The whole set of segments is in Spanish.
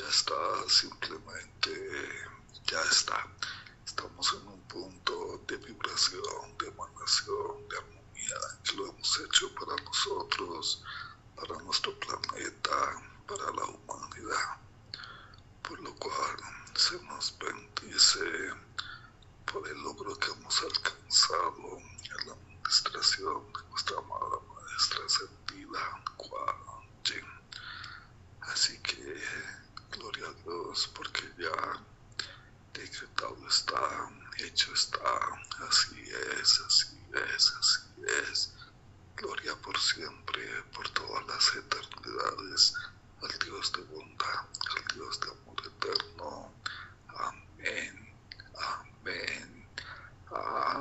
ya está, simplemente ya está. Estamos en un punto de vibración, de emanación, de armonía, que lo hemos hecho para nosotros, para nuestro planeta, para la humanidad, por lo cual se nos bendice por el logro que hemos alcanzado en la administración de nuestra amada maestra ascendida, Kuan Yin. Así que gloria a Dios, porque ya decretado está, hecho está, así es, así es, así es. Gloria por siempre, por todas las eternidades, al Dios de bondad, al Dios de amor eterno. Amén, amén, amén.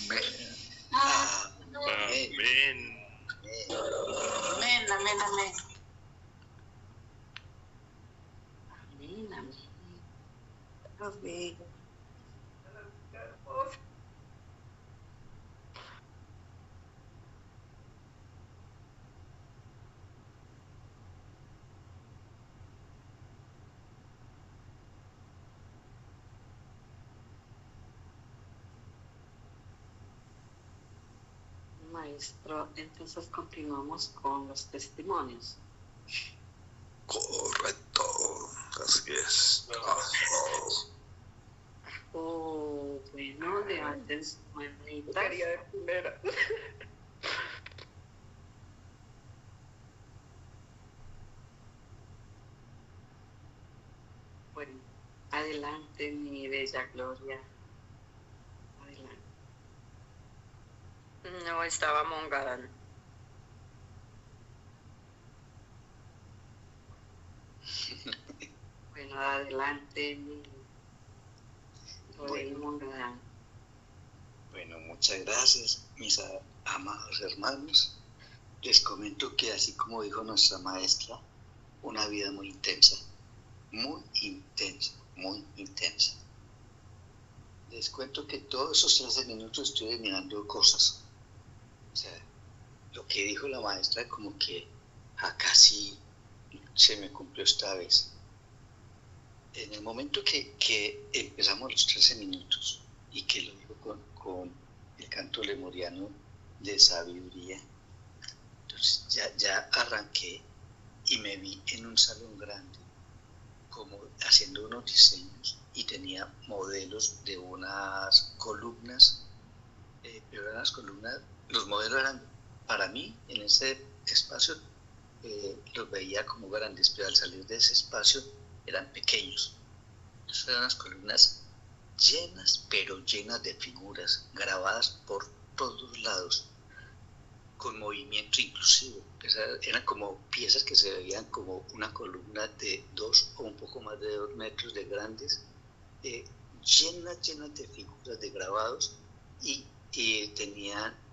Amén. Amén, amén, amén. Amén, amén. Amén. Maestro, entonces continuamos con los testimonios. Correcto, así es. Bueno, levanten su manita. Quería de primera. Bueno, adelante, mi bella Gloria. Adelante. No, estaba mongada. Bueno, adelante, mi Mongadán. Bueno, muchas gracias, mis amados hermanos. Les comento que así como dijo nuestra maestra, una vida muy intensa, muy intensa, muy intensa. Les cuento que todos esos 13 minutos estoy mirando cosas. O sea, lo que dijo la maestra como que acá sí se me cumplió esta vez. En el momento que empezamos los 13 minutos y que lo dijo con el canto lemuriano de sabiduría, entonces ya arranqué y me vi en un salón grande, como haciendo unos diseños, y tenía modelos de unas columnas, pero eran las columnas, los modelos eran, para mí, en ese espacio, los veía como grandes, pero al salir de ese espacio eran pequeños. Entonces eran las columnas llenas, pero llenas de figuras, grabadas por todos lados, con movimiento inclusivo. Eran como piezas que se veían como una columna de 2 o un poco más de 2 metros de grandes, llenas de figuras, de grabados, y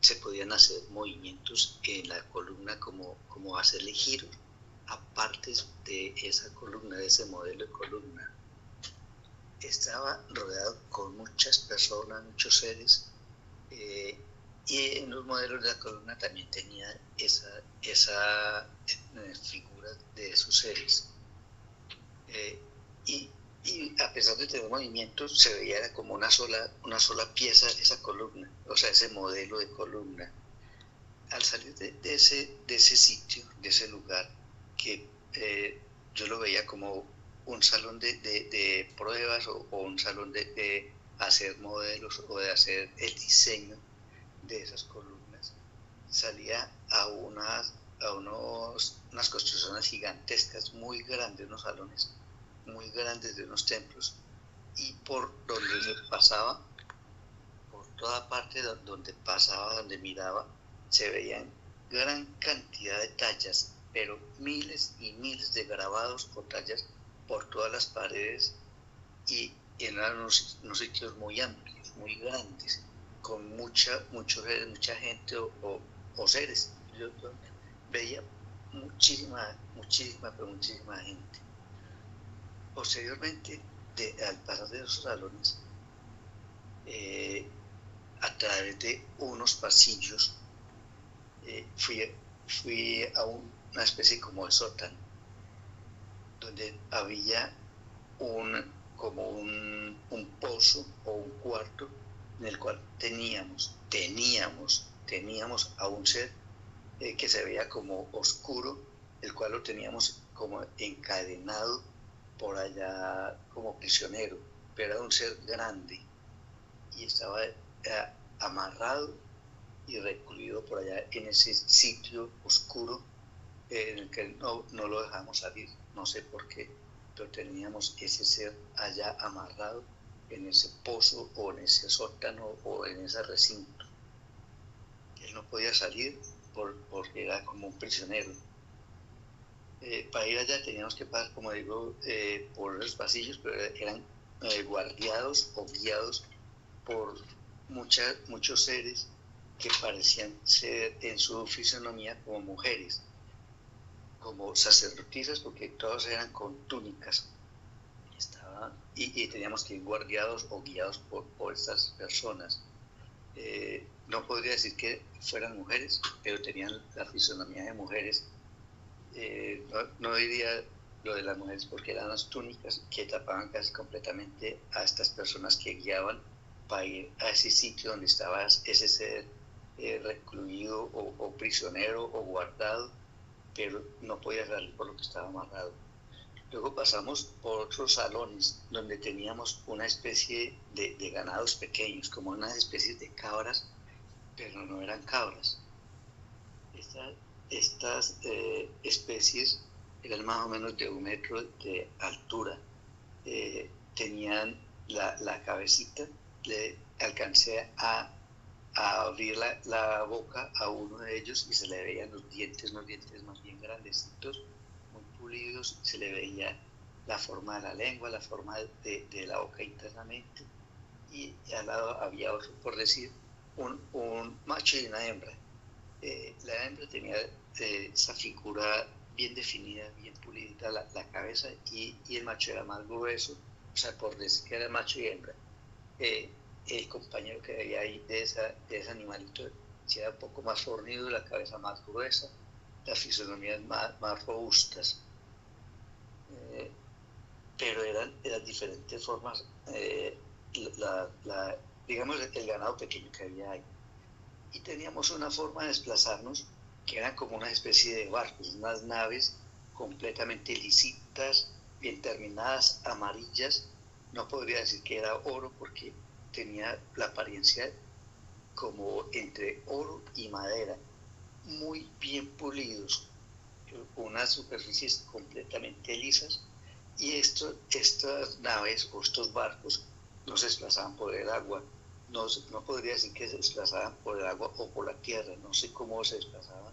se podían hacer movimientos en la columna, como hacerle giros a partes de esa columna, de ese modelo de columna. Estaba rodeado con muchas personas, muchos seres, y en los modelos de la columna también tenía esa figura de esos seres. Y a pesar de tener movimientos, se veía era como una sola pieza esa columna, o sea, ese modelo de columna. Al salir de ese sitio, de ese lugar, que yo lo veía como un salón de pruebas o un salón de hacer modelos o de hacer el diseño de esas columnas, salía a unas construcciones gigantescas, muy grandes, unos salones muy grandes de unos templos, y por donde se pasaba, por toda parte donde pasaba, donde miraba, se veían gran cantidad de tallas, pero miles y miles de grabados o tallas por todas las paredes, y eran unos sitios muy amplios, muy grandes, con mucha gente o seres. Yo veía muchísima gente. Posteriormente, al pasar de esos salones, a través de unos pasillos, fui a una especie como de sótano, donde había como un pozo o un cuarto en el cual teníamos a un ser que se veía como oscuro, el cual lo teníamos como encadenado por allá como prisionero, pero era un ser grande y estaba amarrado y recluido por allá en ese sitio oscuro en el que no lo dejamos salir, no sé por qué, pero teníamos ese ser allá amarrado en ese pozo o en ese sótano o en ese recinto. Él no podía salir porque era como un prisionero. Para ir allá teníamos que pasar, como digo, por los pasillos, pero eran guardiados o guiados por muchos seres que parecían ser en su fisonomía como mujeres, como sacerdotisas, porque todos eran con túnicas. Y teníamos que ir guardiados o guiados por estas personas. No podría decir que fueran mujeres, pero tenían la fisonomía de mujeres. No diría lo de las mujeres porque eran las túnicas que tapaban casi completamente a estas personas que guiaban para ir a ese sitio donde estaba ese ser recluido o prisionero o guardado, pero no podía salir por lo que estaba amarrado. Luego pasamos por otros salones donde teníamos una especie de ganados pequeños, como unas especies de cabras, pero no eran cabras. Estas especies eran más o menos de 1 metro de altura. Tenían la cabecita, le alcancé a abrir la boca a uno de ellos y se le veían los dientes, unos dientes más bien grandecitos, muy pulidos, se le veía la forma de la lengua, la forma de la boca internamente, y al lado había otro, por decir, un macho y una hembra. La hembra tenía esa figura bien definida, bien pulida, la cabeza, y el macho era más grueso, o sea, por decir que era macho y hembra. El compañero que veía ahí de ese animalito era un poco más fornido, la cabeza más gruesa, las fisonomías más robustas, pero eran diferentes formas, digamos, el ganado pequeño que había ahí. Y teníamos una forma de desplazarnos que eran como una especie de barcos, unas naves completamente lisitas, bien terminadas, amarillas. No podría decir que era oro porque tenía la apariencia como entre oro y madera, muy bien pulidos, unas superficies completamente lisas, y estas naves o estos barcos no se desplazaban por el agua. No podría decir que se desplazaban por el agua o por la tierra, no sé cómo se desplazaban,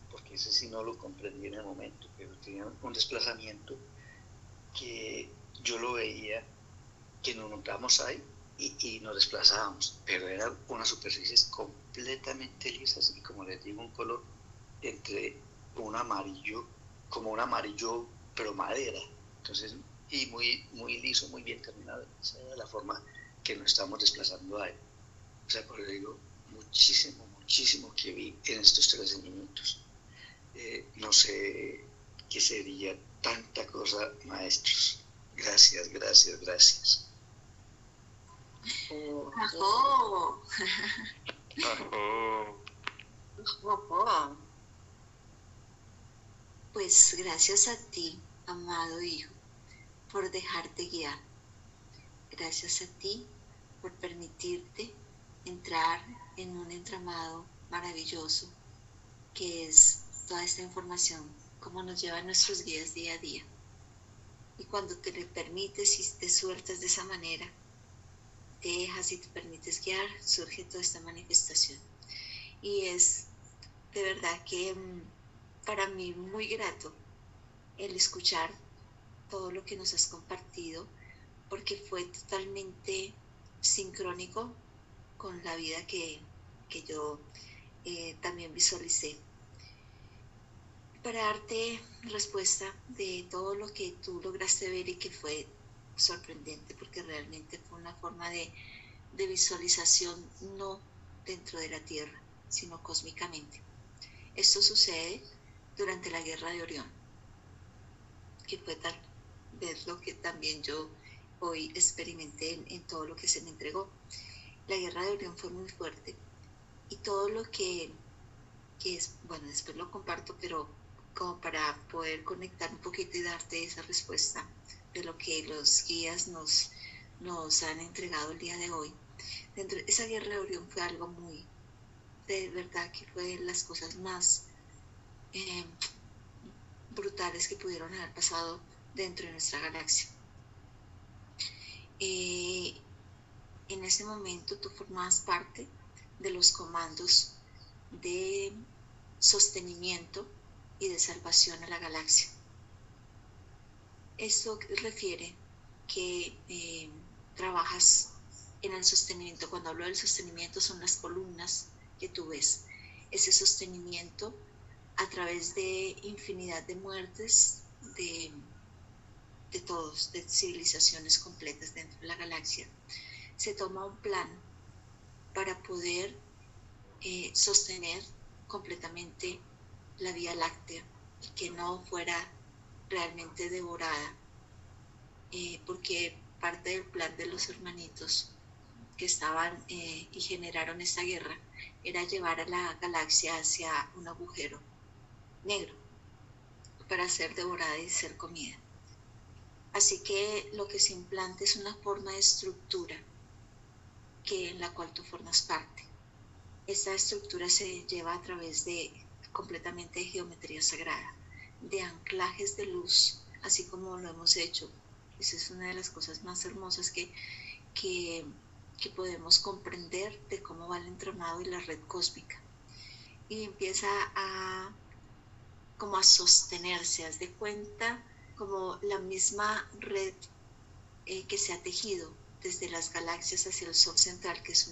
porque ese sí no lo comprendí en el momento, pero tenían un desplazamiento que yo lo veía, que nos montábamos ahí y nos desplazábamos, pero eran unas superficies completamente lisas y, como les digo, un color entre un amarillo, como un amarillo pero madera, entonces, y muy liso, muy bien terminado. Esa era la forma que nos estamos desplazando ahí. O sea, por eso digo, muchísimo que vi en estos 13 minutos. No sé qué sería tanta cosa, maestros. Gracias. ¡Ajo! Ojo. Pues gracias a ti, amado hijo, por dejarte guiar. Gracias a ti por permitirte entrar en un entramado maravilloso que es toda esta información, cómo nos llevan nuestros guías día a día. Y cuando te le permites y te sueltas de esa manera, te dejas y te permites guiar, surge toda esta manifestación. Y es de verdad que para mí muy grato el escuchar todo lo que nos has compartido, porque fue totalmente sincrónico con la vida que yo también visualicé. Para darte respuesta de todo lo que tú lograste ver y que fue sorprendente, porque realmente fue una forma de visualización no dentro de la Tierra, sino cósmicamente. Esto sucede durante la Guerra de Orión, que fue ver lo que también yo hoy experimenté en todo lo que se me entregó. La guerra de Orión fue muy fuerte y todo lo que es, bueno, después lo comparto, pero como para poder conectar un poquito y darte esa respuesta de lo que los guías nos han entregado el día de hoy. Dentro de esa guerra de Orión fue algo muy, de verdad que fue de las cosas más brutales que pudieron haber pasado dentro de nuestra galaxia. En ese momento tú formabas parte de los comandos de sostenimiento y de salvación a la galaxia. Esto refiere que trabajas en el sostenimiento. Cuando hablo del sostenimiento son las columnas que tú ves. Ese sostenimiento a través de infinidad de muertes de todos, de civilizaciones completas dentro de la galaxia. Se toma un plan para poder sostener completamente la Vía Láctea y que no fuera realmente devorada, porque parte del plan de los hermanitos que estaban y generaron esta guerra era llevar a la galaxia hacia un agujero negro para ser devorada y ser comida. Así que lo que se implanta es una forma de estructura en la cual tú formas parte. Esta estructura se lleva a través de completamente de geometría sagrada, de anclajes de luz, así como lo hemos hecho. Esa es una de las cosas más hermosas que podemos comprender de cómo va el entramado y la red cósmica. Y empieza como a sostenerse, haz de cuenta, como la misma red que se ha tejido desde las galaxias hacia el Sol central, que es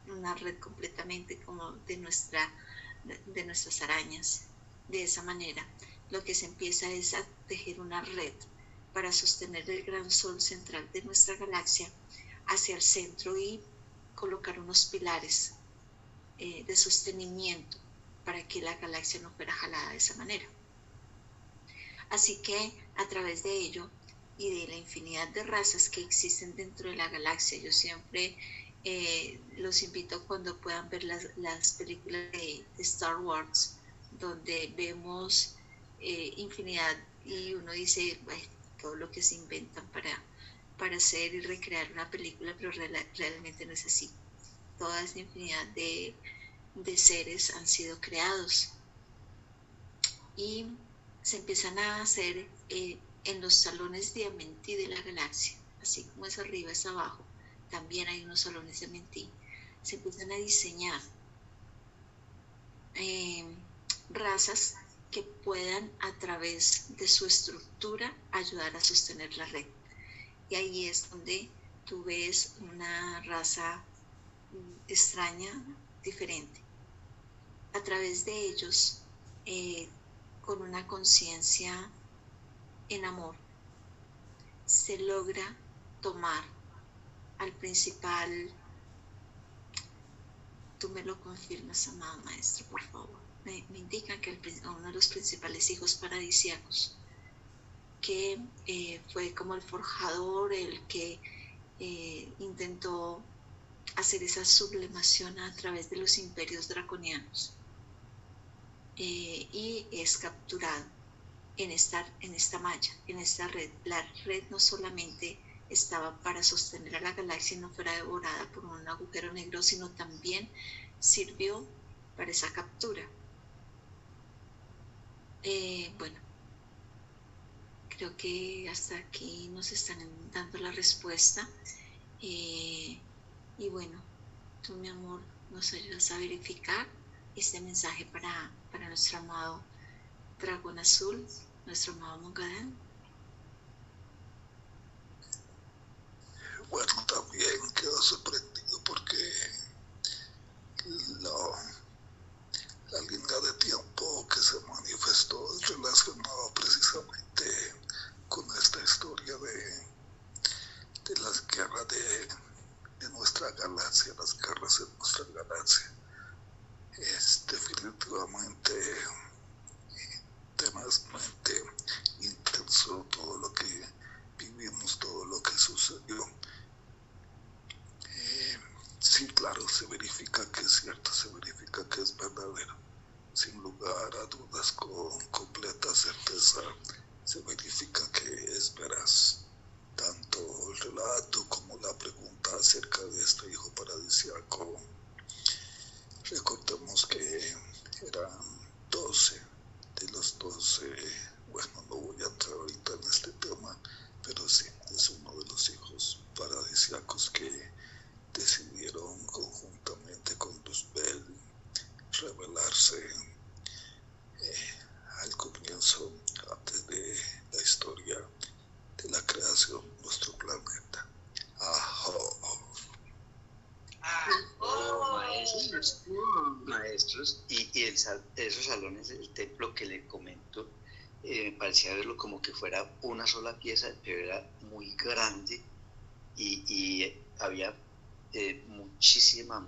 una red completamente como de nuestras arañas. De esa manera, lo que se empieza es a tejer una red para sostener el gran Sol central de nuestra galaxia hacia el centro y colocar unos pilares de sostenimiento para que la galaxia no fuera jalada de esa manera. Así que a través de ello y de la infinidad de razas que existen dentro de la galaxia, yo siempre los invito cuando puedan ver las películas de Star Wars, donde vemos infinidad y uno dice todo lo que se inventan para hacer y recrear una película, pero realmente no es así. Toda esa infinidad de seres han sido creados y se empiezan a hacer en los salones de Amenti de la galaxia, así como es arriba es abajo, también hay unos salones de Amenti. Se empiezan a diseñar razas que puedan a través de su estructura ayudar a sostener la red. Y ahí es donde tú ves una raza extraña, diferente. A través de ellos, con una conciencia en amor, se logra tomar al principal. Tú me lo confirmas, amado maestro, por favor. Me indican que uno de los principales hijos paradisíacos, que fue como el forjador, el que intentó hacer esa sublimación a través de los imperios draconianos, y es capturado en esta malla, en esta red. La red no solamente estaba para sostener a la galaxia y no fuera devorada por un agujero negro, sino también sirvió para esa captura. Bueno, creo que hasta aquí nos están dando la respuesta. Y bueno, tú, mi amor, nos ayudas a verificar este mensaje para nuestro amado dragón azul, nuestro amado Mongadán. Bueno, también quedo sorprendido porque la línea de tiempo que se manifestó es relacionada precisamente con esta historia de las guerras de nuestra galaxia, las guerras de nuestra galaxia. Es definitivamente tenazmente intenso todo lo que vivimos todo lo que sucedió. Sí, claro, se verifica que es cierto, se verifica que es verdadero. Sin lugar a dudas, con completa certeza, se verifica que es veraz. Tanto el relato como la pregunta acerca de este hijo paradisíaco. Recordemos que eran 12. De los 12, bueno, no voy a entrar ahorita en este tema, pero sí, es uno de los hijos paradisíacos que decidieron conjuntamente con Luzbel revelarse al comienzo, antes de la historia de la creación de nuestro planeta. Maestros, y esos salones del templo que le comento, me parecía verlo como que fuera una sola pieza, pero era muy grande y había muchísimas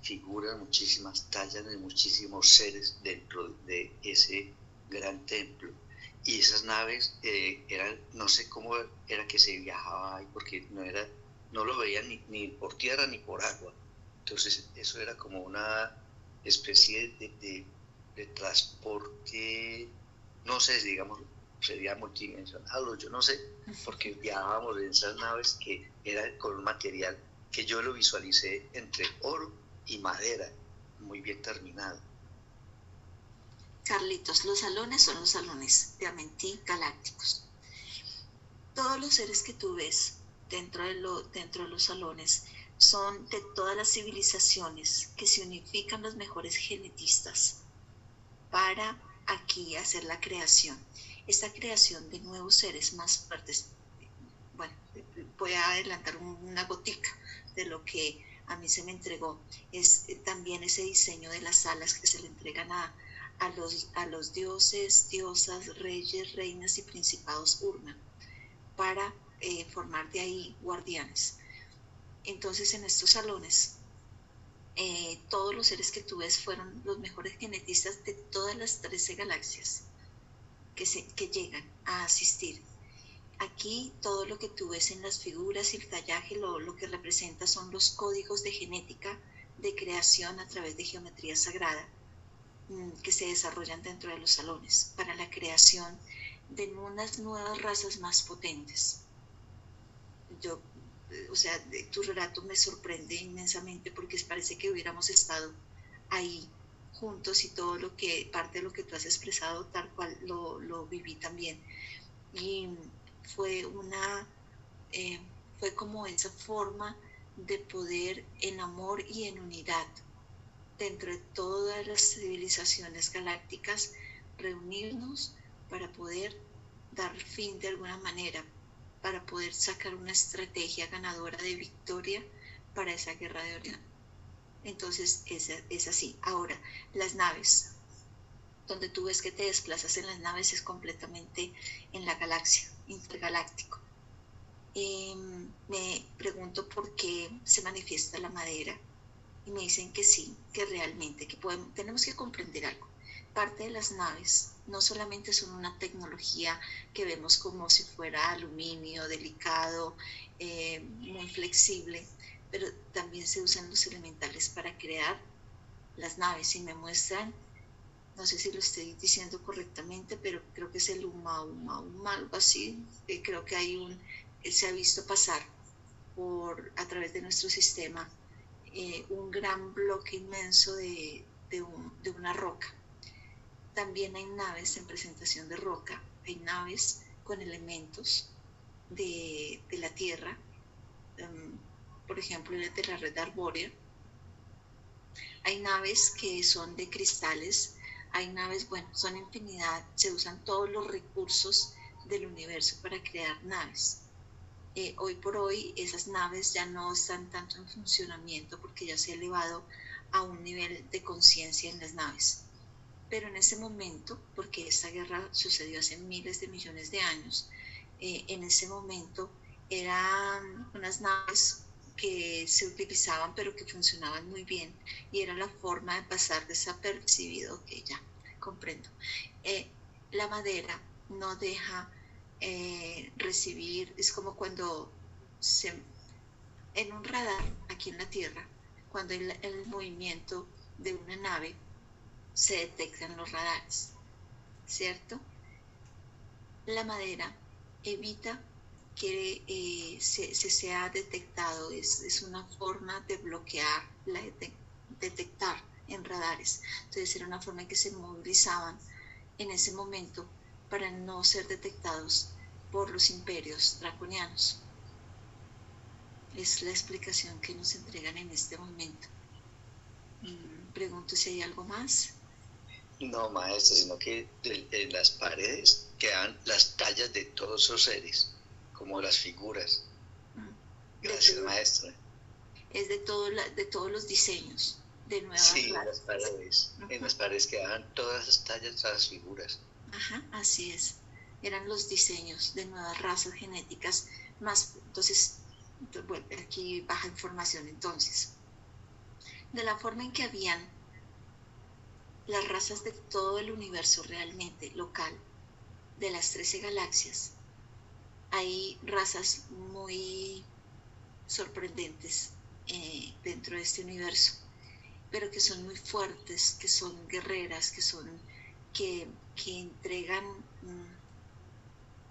figuras, muchísimas tallas de muchísimos seres dentro de ese gran templo. Y esas naves eran, no sé cómo era que se viajaba ahí, porque no lo veían ni por tierra ni por agua. Entonces eso era como una especie de transporte, no sé, digamos, sería multidimensional, yo no sé, porque viajábamos en esas naves que eran con un material que yo lo visualicé entre oro y madera, muy bien terminado. Carlitos, los salones son los salones de Amenti galácticos. Todos los seres que tú ves dentro de los salones son de todas las civilizaciones que se unifican los mejores genetistas para aquí hacer la creación. Esta creación de nuevos seres más fuertes. Bueno, voy a adelantar una gotica de lo que a mí se me entregó. Es también ese diseño de las alas que se le entregan a los dioses, diosas, reyes, reinas y principados Urna, para formar de ahí guardianes. Entonces, en estos salones, todos los seres que tú ves fueron los mejores genetistas de todas las 13 galaxias que llegan a asistir. Aquí todo lo que tú ves en las figuras y el tallaje, lo que representa son los códigos de genética de creación a través de geometría sagrada que se desarrollan dentro de los salones para la creación de unas nuevas razas más potentes. Tu relato me sorprende inmensamente porque parece que hubiéramos estado ahí juntos y parte de lo que tú has expresado tal cual lo viví también. Y fue como esa forma de poder en amor y en unidad dentro de todas las civilizaciones galácticas reunirnos para poder dar fin de alguna manera, para poder sacar una estrategia ganadora de victoria para esa guerra de Orión. Entonces es así. Ahora, las naves, donde tú ves que te desplazas en las naves es completamente en la galaxia, intergaláctico. Me pregunto por qué se manifiesta la madera y me dicen que sí, que realmente, tenemos que comprender algo. Parte de las naves no solamente son una tecnología que vemos como si fuera aluminio, delicado, muy flexible, pero también se usan los elementales para crear las naves y me muestran, no sé si lo estoy diciendo correctamente, pero creo que es el Uma, algo así, creo que se ha visto pasar a través de nuestro sistema un gran bloque inmenso de una roca. También hay naves en presentación de roca, hay naves con elementos de la Tierra, por ejemplo de la red arbórea. Hay naves que son de cristales, hay naves, son infinidad, se usan todos los recursos del universo para crear naves. Hoy por hoy esas naves ya no están tanto en funcionamiento porque ya se ha elevado a un nivel de conciencia en las naves. Pero en ese momento, porque esta guerra sucedió hace miles de millones de años, en ese momento eran unas naves que se utilizaban pero que funcionaban muy bien y era la forma de pasar desapercibido, que ya comprendo. La madera no deja recibir, es como cuando en un radar aquí en la Tierra, cuando el movimiento de una nave se detecta en los radares, ¿cierto? La madera evita que se sea detectado, es una forma de bloquear, detectar en radares. Entonces era una forma en que se movilizaban en ese momento para no ser detectados por los imperios draconianos. Es la explicación que nos entregan en este momento. Pregunto si hay algo más. No, maestra, sino que en las paredes quedan las tallas de todos esos seres, como las figuras. Gracias, maestra. Es de todos los diseños, de nuevas sí, razas. En las paredes quedaban todas las tallas, todas las figuras. Ajá, así es. Eran los diseños de nuevas razas genéticas más. Entonces, bueno, aquí baja información entonces. De la forma en que habían las razas de todo el universo realmente local, de las 13 galaxias, hay razas muy sorprendentes dentro de este universo, pero que son muy fuertes, que son guerreras, que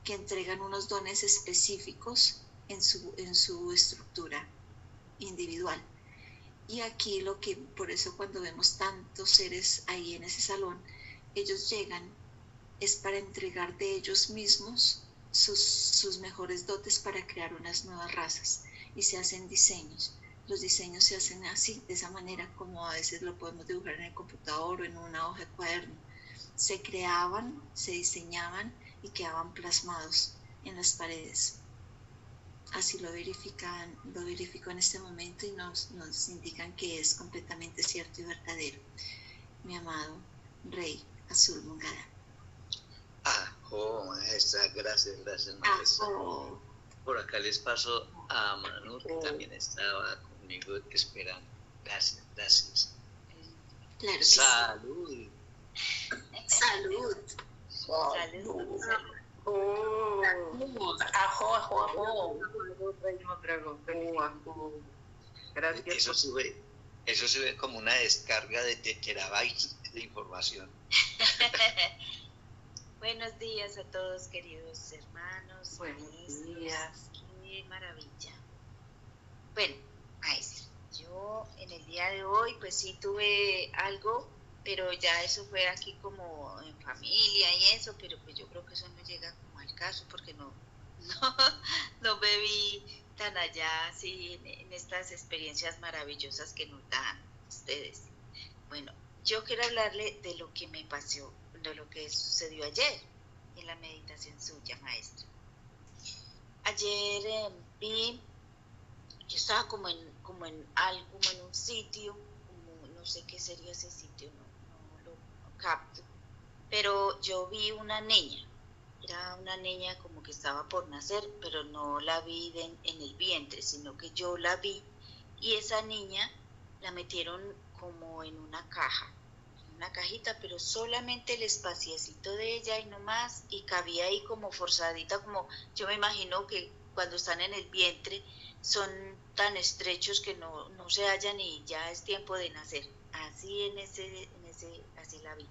entregan unos dones específicos en su estructura individual. Y aquí por eso cuando vemos tantos seres ahí en ese salón, ellos llegan es para entregar de ellos mismos sus mejores dotes para crear unas nuevas razas, y se hacen diseños. Los diseños se hacen así, de esa manera como a veces lo podemos dibujar en el computador o en una hoja de cuaderno. Se creaban, se diseñaban y quedaban plasmados en las paredes. Así lo verifico en este momento y nos indican que es completamente cierto y verdadero. Mi amado Rey Azul Mungada. Maestra, gracias, maestra. Por acá les paso a Manu, que también estaba conmigo esperando. Gracias. Claro que Salud. Sí. Salud. Gracias. Eso se ve como una descarga de terabytes de información. Buenos días a todos, queridos hermanos. Buenos días. Qué maravilla. Bueno, maestra, yo en el día de hoy pues sí tuve algo, pero ya eso fue aquí como en familia y eso, pero pues yo creo que eso no llega como al caso porque no me vi tan allá así en estas experiencias maravillosas que nos dan ustedes. Bueno, yo quiero hablarle de lo que me pasó, de lo que sucedió ayer en la meditación suya, maestra. Ayer yo estaba como en un sitio, no sé qué sería ese sitio, no lo capto, pero yo vi una niña, era una niña como que estaba por nacer, pero no la vi en el vientre, sino que yo la vi y esa niña la metieron como en una cajita, pero solamente el espaciecito de ella y no más, y cabía ahí como forzadita, como yo me imagino que cuando están en el vientre son tan estrechos que no se hallan y ya es tiempo de nacer. Así así la vi.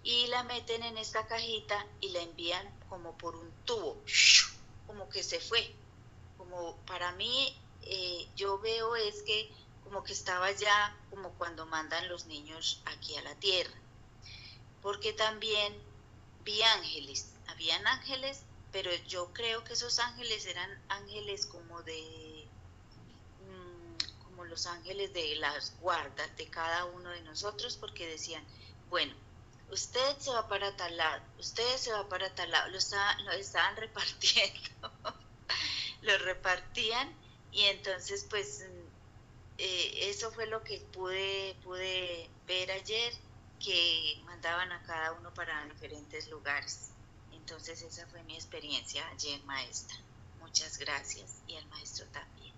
Y la meten en esta cajita y la envían como por un tubo, como que se fue. Como para mí, yo veo es que como que estaba ya como cuando mandan los niños aquí a la tierra, porque también vi ángeles, habían ángeles, pero yo creo que esos ángeles eran ángeles como como los ángeles de las guardas de cada uno de nosotros, porque decían, bueno, usted se va para tal lado, usted se va para tal lado, lo estaban repartiendo, lo repartían, y entonces pues eso fue lo que pude ver ayer, que mandaban a cada uno para diferentes lugares. Entonces esa fue mi experiencia ayer, maestra. Muchas gracias, y al maestro también.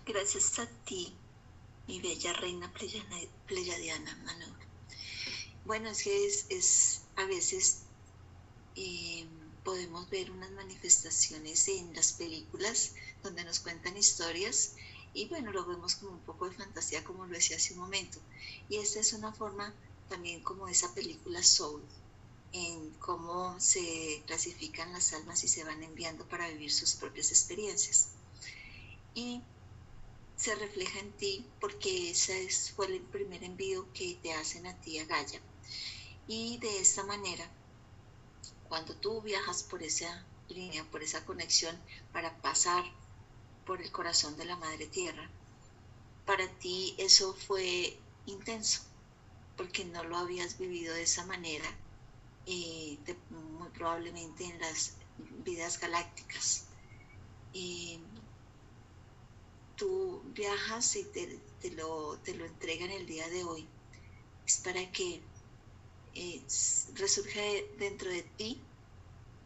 Gracias a ti, mi bella reina pleyadiana, Manu. Bueno, es que es a veces podemos ver unas manifestaciones en las películas donde nos cuentan historias y bueno, lo vemos como un poco de fantasía, como lo decía hace un momento. Y esta es una forma también como esa película Soul, en cómo se clasifican las almas y se van enviando para vivir sus propias experiencias. Y se refleja en ti porque fue el primer envío que te hacen a ti, a Gaia. Y de esta manera, cuando tú viajas por esa línea, por esa conexión, para pasar por el corazón de la Madre Tierra, para ti eso fue intenso, porque no lo habías vivido de esa manera, muy probablemente en las vidas galácticas. Tú viajas y te lo entregan el día de hoy. Es para que resurja dentro de ti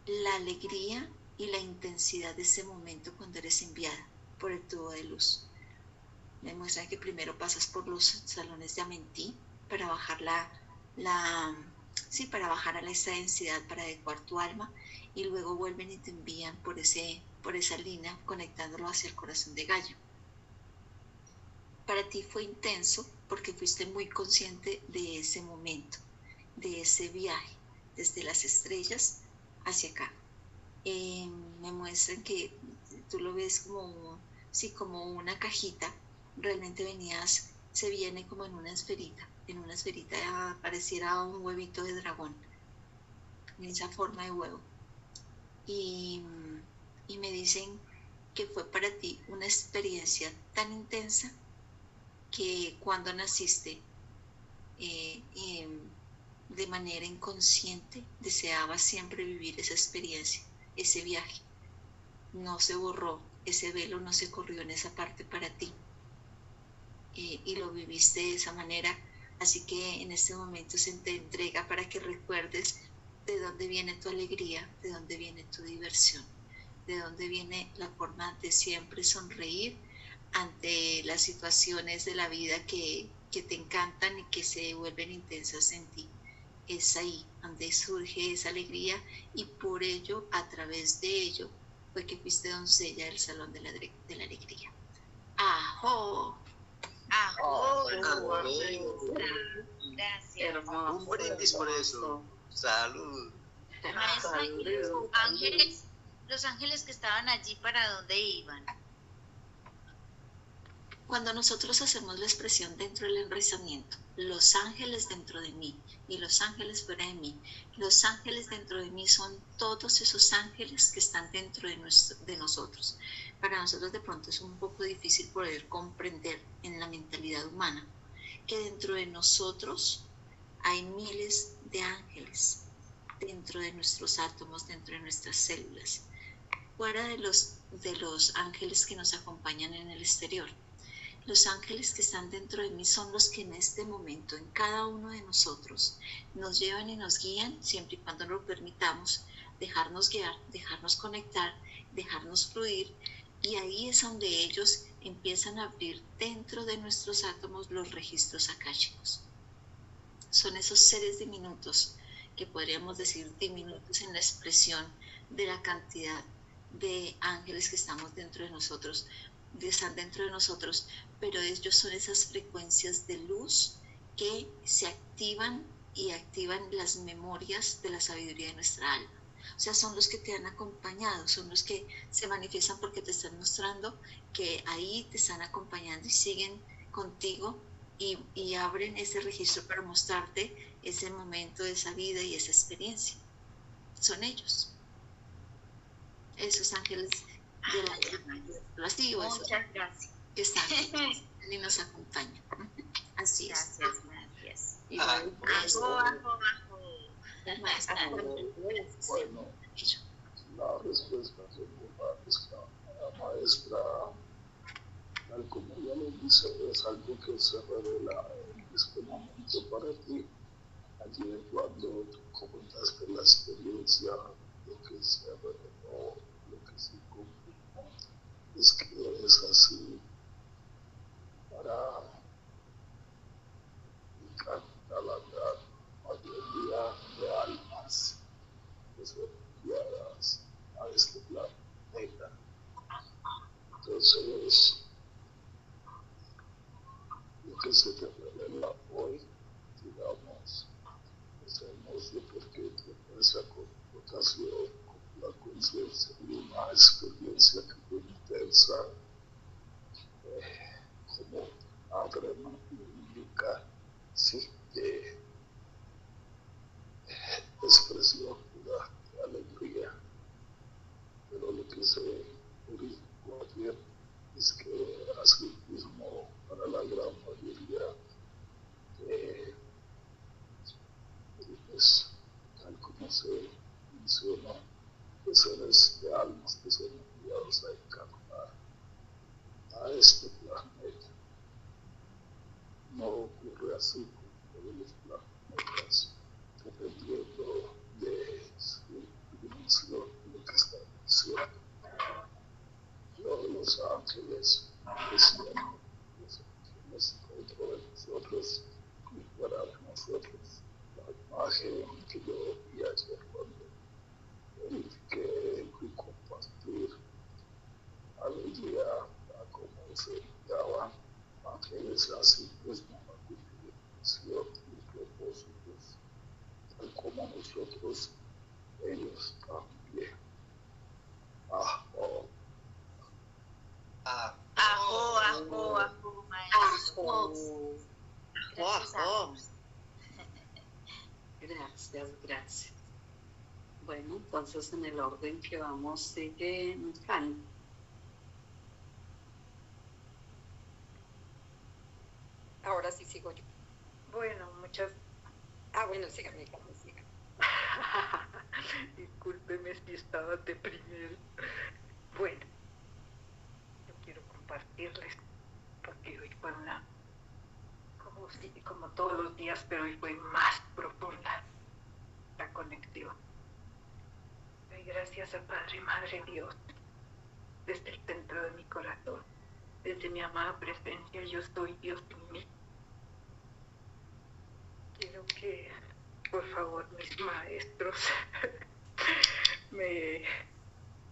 la alegría y la intensidad de ese momento cuando eres enviada por el tubo de luz. Me muestran que primero pasas por los salones de Amenti para bajar para bajar a esa densidad, para adecuar tu alma, y luego vuelven y te envían por esa línea, conectándolo hacia el corazón de Gaia. Para ti fue intenso porque fuiste muy consciente de ese momento, de ese viaje, desde las estrellas hacia acá. Me muestran que tú lo ves como una cajita. Realmente se viene como en una esferita pareciera un huevito de dragón, en esa forma de huevo. Y me dicen que fue para ti una experiencia tan intensa que cuando naciste, de manera inconsciente, deseabas siempre vivir esa experiencia, ese viaje. No se borró, ese velo no se corrió en esa parte para ti. Y lo viviste de esa manera, así que en este momento se te entrega para que recuerdes de dónde viene tu alegría, de dónde viene tu diversión, de dónde viene la forma de siempre sonreír ante las situaciones de la vida que te encantan y que se vuelven intensas en ti. Es ahí donde surge esa alegría, y por ello, a través de ello, fue que fuiste doncella del Salón de la Alegría. ¡Ajo! ¡Ajo! Gracias. Hermoso. Un brindis por eso. Salud. Maestra, ¿y los ángeles que estaban allí, para dónde iban? Cuando nosotros hacemos la expresión dentro del enraizamiento, los ángeles dentro de mí y los ángeles fuera de mí, los ángeles dentro de mí son todos esos ángeles que están dentro de nosotros. Para nosotros de pronto es un poco difícil poder comprender en la mentalidad humana que dentro de nosotros hay miles de ángeles, dentro de nuestros átomos, dentro de nuestras células, fuera de los ángeles que nos acompañan en el exterior. Los ángeles que están dentro de mí son los que en este momento, en cada uno de nosotros, nos llevan y nos guían, siempre y cuando lo permitamos, dejarnos guiar, dejarnos conectar, dejarnos fluir, y ahí es donde ellos empiezan a abrir dentro de nuestros átomos los registros akáshicos. Son esos seres diminutos, que podríamos decir diminutos en la expresión de la cantidad de ángeles que estamos dentro de nosotros, están dentro de nosotros, pero ellos son esas frecuencias de luz que se activan y activan las memorias de la sabiduría de nuestra alma. O sea, son los que te han acompañado, son los que se manifiestan porque te están mostrando que ahí te están acompañando y siguen contigo y abren ese registro para mostrarte ese momento, esa vida y esa experiencia. Son ellos, esos ángeles de la llama, muchas gracias, que están y nos acompañan. Así es. Gracias. Igual, Ajo. Bueno, la respuesta de la maestra, tal como ella lo dice, es algo que se revela en este momento para ti. Allí cuando tú comentaste la experiencia, lo que se reveló, lo que se confirmó, es que es así para la gran mayoría de almas que son guiadas experiencia que fue intensa, como adrenalínica, sí, de expresión de alegría. Pero lo que se verificó ayer es que así mismo para la gran mayoría de, pues, tal como se menciona, de seres de almas que son enviados a encarnar a este planeta. No ocurre así con todos los planetas, dependiendo de su dimensión, de lo que está diciendo. Los ángeles decían, los ángeles dentro de nosotros y para nosotros. La imagen que yo vi ayer cuando verifiqué y compartir alegría a cómo se daban ángeles así mismo a cumplir misión y propósitos, tal como nosotros, ellos también. Ajo. Ajo, ajo, ajo, maestro. Gracias, ajo. Gracias, gracias. Bueno, entonces en el orden que vamos sigue Fanny. Ahora sí sigo yo. Bueno, muchas... Bueno, sígame, Carmen, sígame. Discúlpeme si estaba deprimido. Bueno, yo quiero compartirles, porque hoy fue una, como todos los días, pero hoy fue más profunda la conexión. Doy gracias a Padre y Madre Dios, desde el centro de mi corazón, desde mi amada presencia, yo soy Dios en mí. Quiero que, por favor, mis maestros me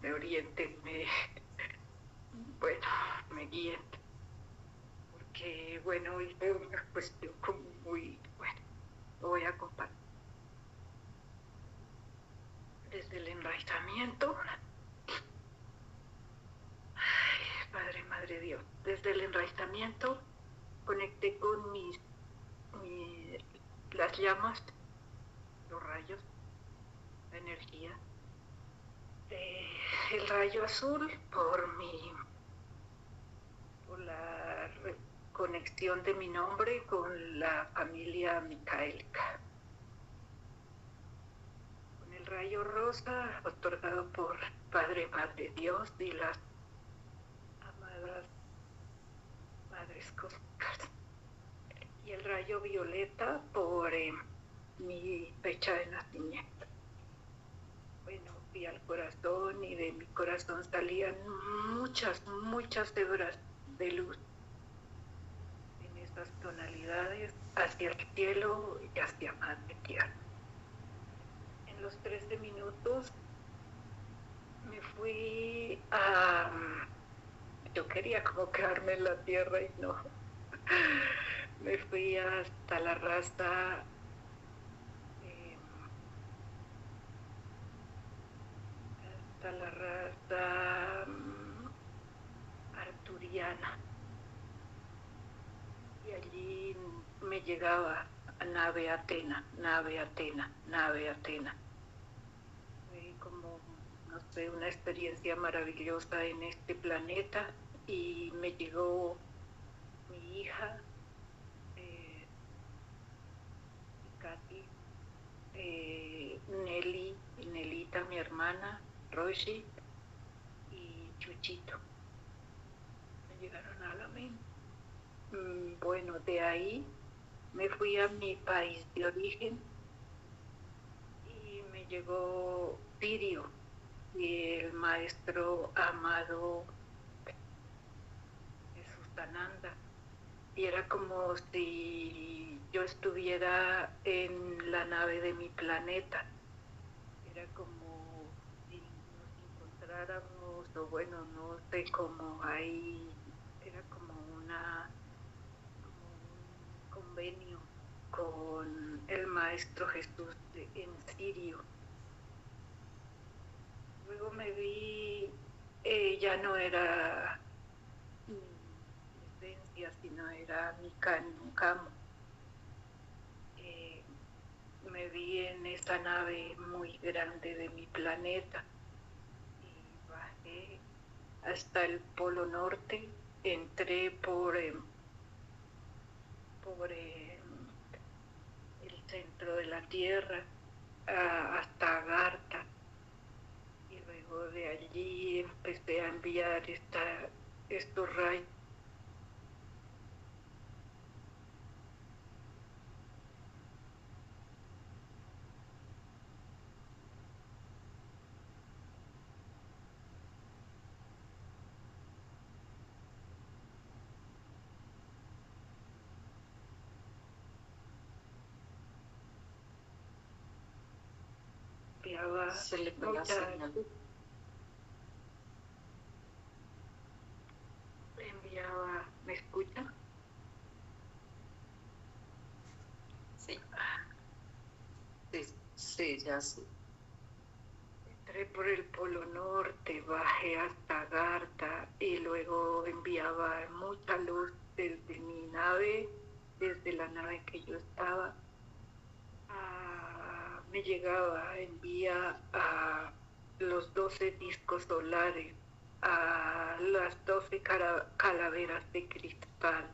orienten, me guíen, porque, bueno, hoy fue una cuestión como muy, bueno, lo voy a compartir. Desde el enraizamiento, Padre, Madre Dios, desde el enraizamiento conecté con las llamas, los rayos, la energía. El rayo azul por la conexión de mi nombre con la familia micaélica. Con el rayo rosa otorgado por Padre, Madre Dios y las amadas Madres Cósmicas. Y el rayo violeta por mi fecha de nacimiento. Bueno, fui al corazón y de mi corazón salían muchas hebras de luz en esas tonalidades hacia el cielo y hacia Madre Tierra. En los 13 minutos me fui a... Yo quería como quedarme en la tierra y no. Me fui hasta la raza arturiana, y allí me llegaba a nave Atena. Fue como, no sé, una experiencia maravillosa en este planeta, y me llegó mi hija, Katy, Nelita, mi hermana, Roshi y Chuchito. Me llegaron a la mente. Bueno, de ahí me fui a mi país de origen y me llegó Pirio y el maestro amado Jesús Ananda. Y era como si yo estuviera en la nave de mi planeta. Era como si nos encontráramos, o bueno, no sé, como ahí, era como un convenio con el Maestro Jesús en Sirio. Luego me vi ella no era mi esencia, sino era mi camo. Me vi en esa nave muy grande de mi planeta y bajé hasta el Polo Norte, entré por el centro de la Tierra hasta Agartha, y luego de allí empecé a enviar estos rayos. Se le fue la señal. ¿Me escuchan? Sí. Sí, ya sí. Entré por el Polo Norte, bajé hasta Agartha y luego enviaba mucha luz desde mi nave, desde la nave que yo estaba. Me llegaba, envía a los 12 discos solares, a las 12 calaveras de cristal,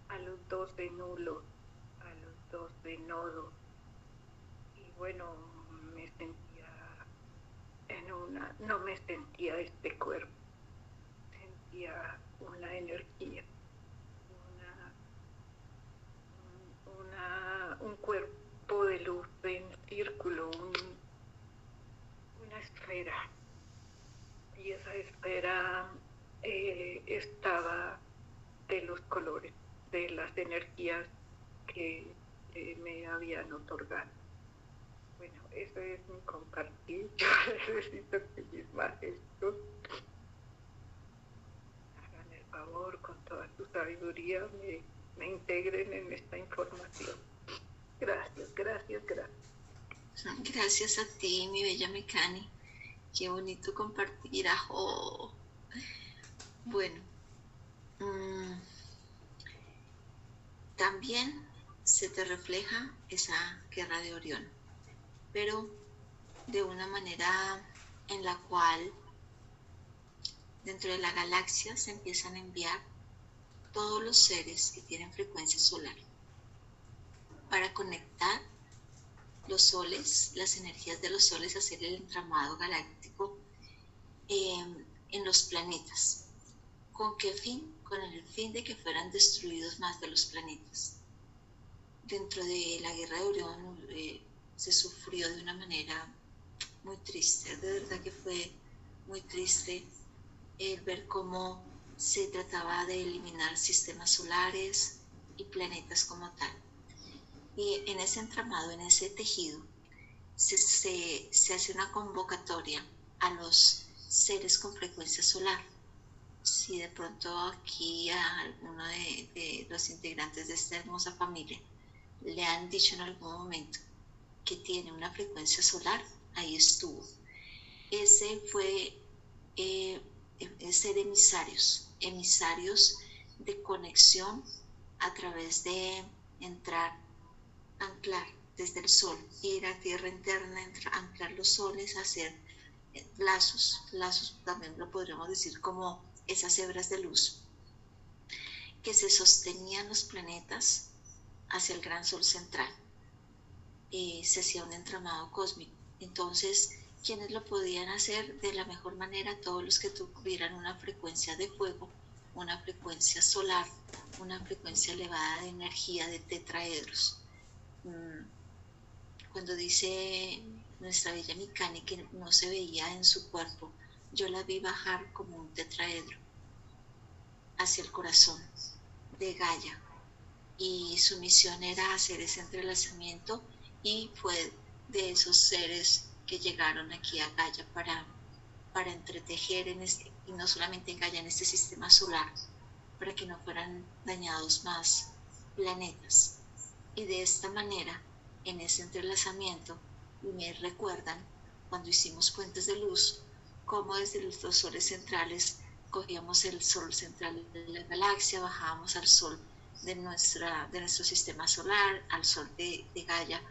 a los 12 nulos, a los 12 nodos. Y bueno, me sentía no me sentía este cuerpo, sentía una energía, un cuerpo de luz en círculo, una esfera. Y esa esfera estaba de los colores, de las energías que me habían otorgado. Bueno, eso es mi compartir. Yo necesito que mis maestros hagan el favor, con toda su sabiduría, me integren en esta información. Gracias, gracias, gracias. Gracias a ti, mi bella Mecani. Qué bonito compartir. ¡Ajo! Bueno, también se te refleja esa guerra de Orión, pero de una manera en la cual dentro de la galaxia se empiezan a enviar todos los seres que tienen frecuencia solar para conectar los soles, las energías de los soles, hacer el entramado galáctico en los planetas. ¿Con qué fin? Con el fin de que fueran destruidos más de los planetas. Dentro de la guerra de Orión se sufrió de una manera muy triste, de verdad que fue muy triste el ver cómo se trataba de eliminar sistemas solares y planetas como tal. Y en ese entramado, en ese tejido, se hace una convocatoria a los seres con frecuencia solar. Si de pronto aquí a alguno de los integrantes de esta hermosa familia le han dicho en algún momento que tiene una frecuencia solar, ahí estuvo. Ese fue ser emisarios de conexión a través de entrar, anclar desde el sol, ir a tierra interna, anclar los soles, hacer lazos también lo podríamos decir como esas hebras de luz que se sostenían los planetas hacia el gran sol central. Se hacía un entramado cósmico. Entonces, ¿quiénes lo podían hacer de la mejor manera? Todos los que tuvieran una frecuencia de fuego, una frecuencia solar, una frecuencia elevada de energía de tetraedros. Cuando dice nuestra bella Mecani que no se veía en su cuerpo, yo la vi bajar como un tetraedro hacia el corazón de Gaia, y su misión era hacer ese entrelazamiento, y fue de esos seres que llegaron aquí a Gaia para entretejer y no solamente en Gaia, en este sistema solar, para que no fueran dañados más planetas. Y de esta manera, en ese entrelazamiento, me recuerdan cuando hicimos puentes de luz, cómo desde los dos soles centrales cogíamos el sol central de la galaxia, bajábamos al sol de nuestro sistema solar, al sol de Gaia,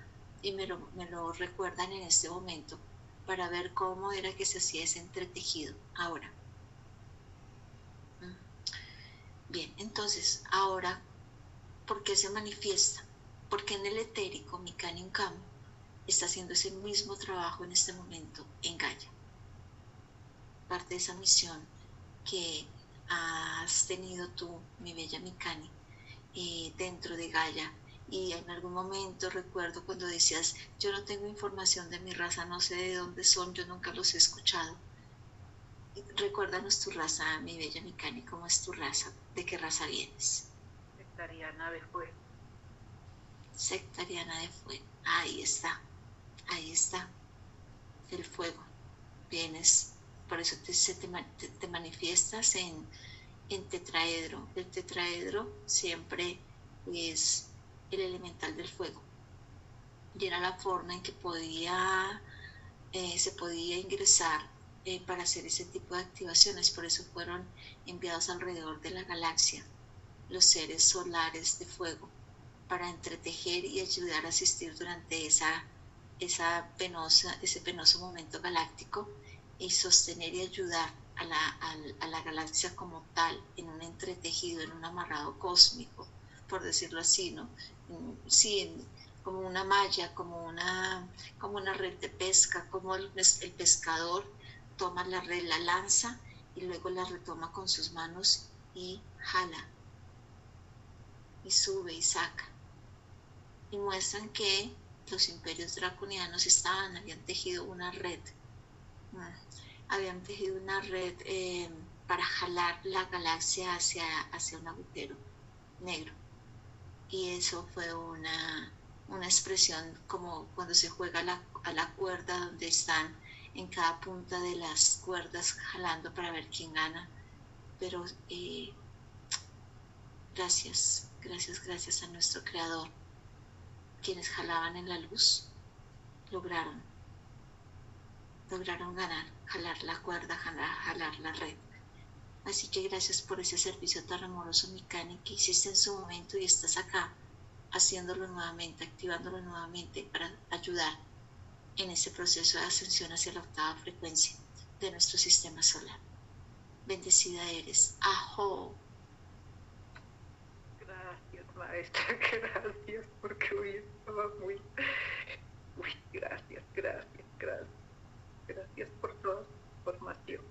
y me lo recuerdan en este momento para ver cómo era que se hacía ese entretejido ahora. Bien, entonces, ahora, ¿por qué se manifiesta? Porque en el etérico, Mikani Uncamo está haciendo ese mismo trabajo en este momento en Gaia. Parte de esa misión que has tenido tú, mi bella Mikani, dentro de Gaia. Y en algún momento recuerdo cuando decías, yo no tengo información de mi raza, no sé de dónde son, yo nunca los he escuchado. Recuérdanos tu raza, mi bella Mikani, ¿cómo es tu raza? ¿De qué raza vienes? Sectariana de fuego. Sectariana de fuego. Ahí está, el fuego. Vienes, por eso te manifiestas en tetraedro. El tetraedro siempre es el elemental del fuego. Y era la forma en que se podía ingresar para hacer ese tipo de activaciones. Por eso fueron enviados alrededor de la galaxia los seres solares de fuego, para entretejer y ayudar a asistir durante ese penoso momento galáctico y sostener y ayudar a la galaxia como tal, en un entretejido, en un amarrado cósmico, por decirlo así, ¿no? Sí, como una malla, como una red de pesca, como el pescador toma la red, la lanza y luego la retoma con sus manos y jala y sube y saca, y muestran que los imperios draconianos habían tejido una red para jalar la galaxia hacia un agujero negro. Y eso fue una expresión como cuando se juega a la cuerda, donde están en cada punta de las cuerdas jalando para ver quién gana. Pero gracias a nuestro Creador, quienes jalaban en la luz lograron ganar, jalar la cuerda, jalar la red. Así que gracias por ese servicio tan amoroso, Mikani, que hiciste en su momento, y estás acá haciéndolo nuevamente, activándolo nuevamente para ayudar en ese proceso de ascensión hacia la octava frecuencia de nuestro sistema solar. Bendecida eres. Ajo. Gracias, maestra, gracias, porque hoy estaba muy... Gracias por toda su información.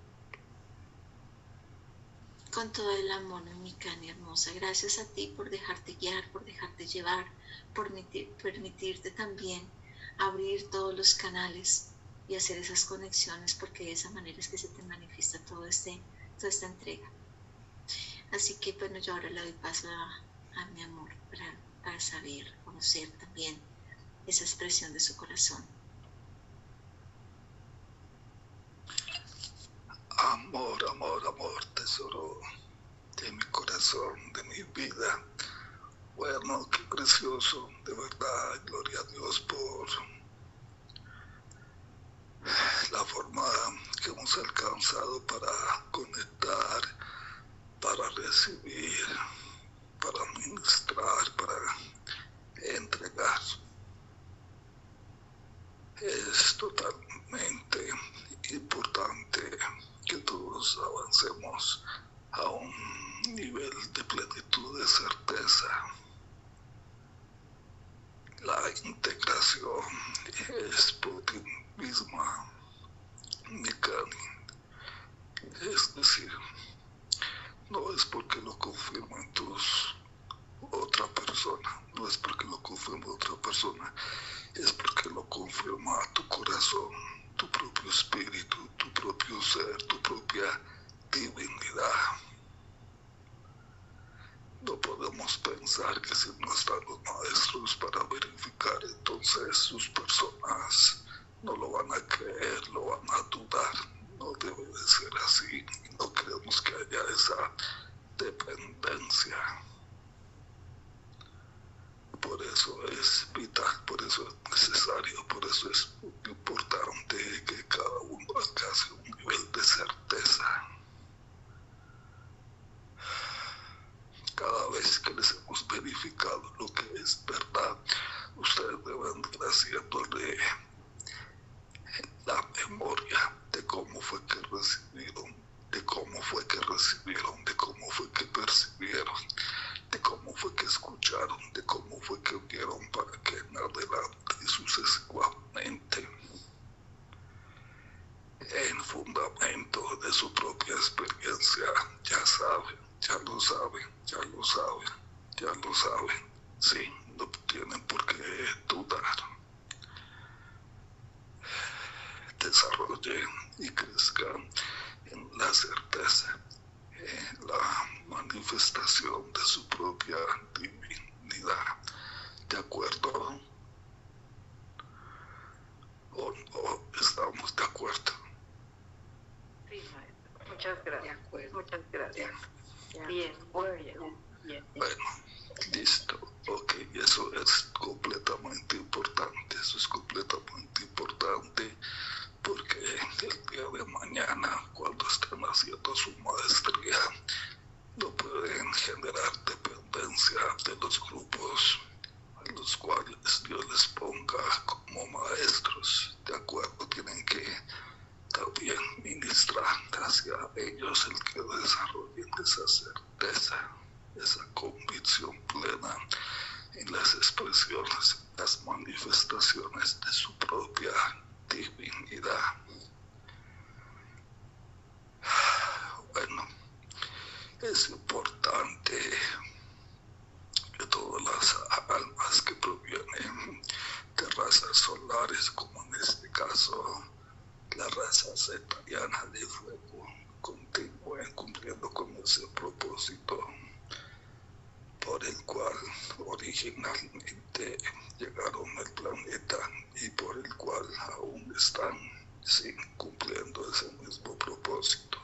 Con todo el amor, Mikani hermosa. Gracias a ti por dejarte guiar, por dejarte llevar, por permitirte también abrir todos los canales y hacer esas conexiones, porque de esa manera es que se te manifiesta toda esta entrega. Así que bueno, yo ahora le doy paso a mi amor para saber, conocer también esa expresión de su corazón. Amor, tesoro de mi corazón, de mi vida. Bueno, qué precioso, de verdad, gloria a Dios por la forma que hemos alcanzado para conectar, para recibir, para ministrar, para entregar. Es totalmente importante que todos avancemos a un nivel de plenitud, de certeza. La integración es por ti misma, Mikani. Es decir, no es porque lo confirmen otra persona, no es porque lo confirme otra persona, es porque lo confirma tu corazón, tu propio espíritu, tu propio ser, tu propia divinidad. No podemos pensar que si no están los maestros para verificar, entonces sus personas no lo van a creer, lo van a dudar. No debe de ser así. No queremos que haya esa dependencia. Por eso es vital, por eso es necesario, por eso es importante que cada uno alcance un nivel de recibieron, de cómo fue que recibieron, de cómo fue que percibieron, de cómo fue que escucharon, de cómo fue que vieron para que en adelante y sucesivamente, en fundamento de su propia experiencia, ya saben, ya lo saben, ya lo saben, ya lo saben, sí, no tienen por qué dudar. Desarrollen y crezcan en la certeza, en la manifestación de su propia divinidad. ¿De acuerdo? ¿O no estamos de acuerdo? Sí, maestro. Muchas gracias. Muchas gracias. Bien, muy bien. Bueno, listo. Ok, eso es completamente importante. Eso es completamente importante porque el día de mañana, cuando estén haciendo su maestría, no pueden generar dependencia de los grupos a los cuales Dios les ponga como maestros. De acuerdo, tienen que también ministrar hacia ellos el que desarrollen esa certeza, esa convicción plena en las expresiones, las manifestaciones de su propia divinidad. Bueno, es importante que todas las almas que provienen de razas solares, como en este caso la raza zetariana de fuego, continúen cumpliendo con ese propósito por el cual originalmente llegaron al planeta y por el cual aún están cumpliendo ese mismo propósito.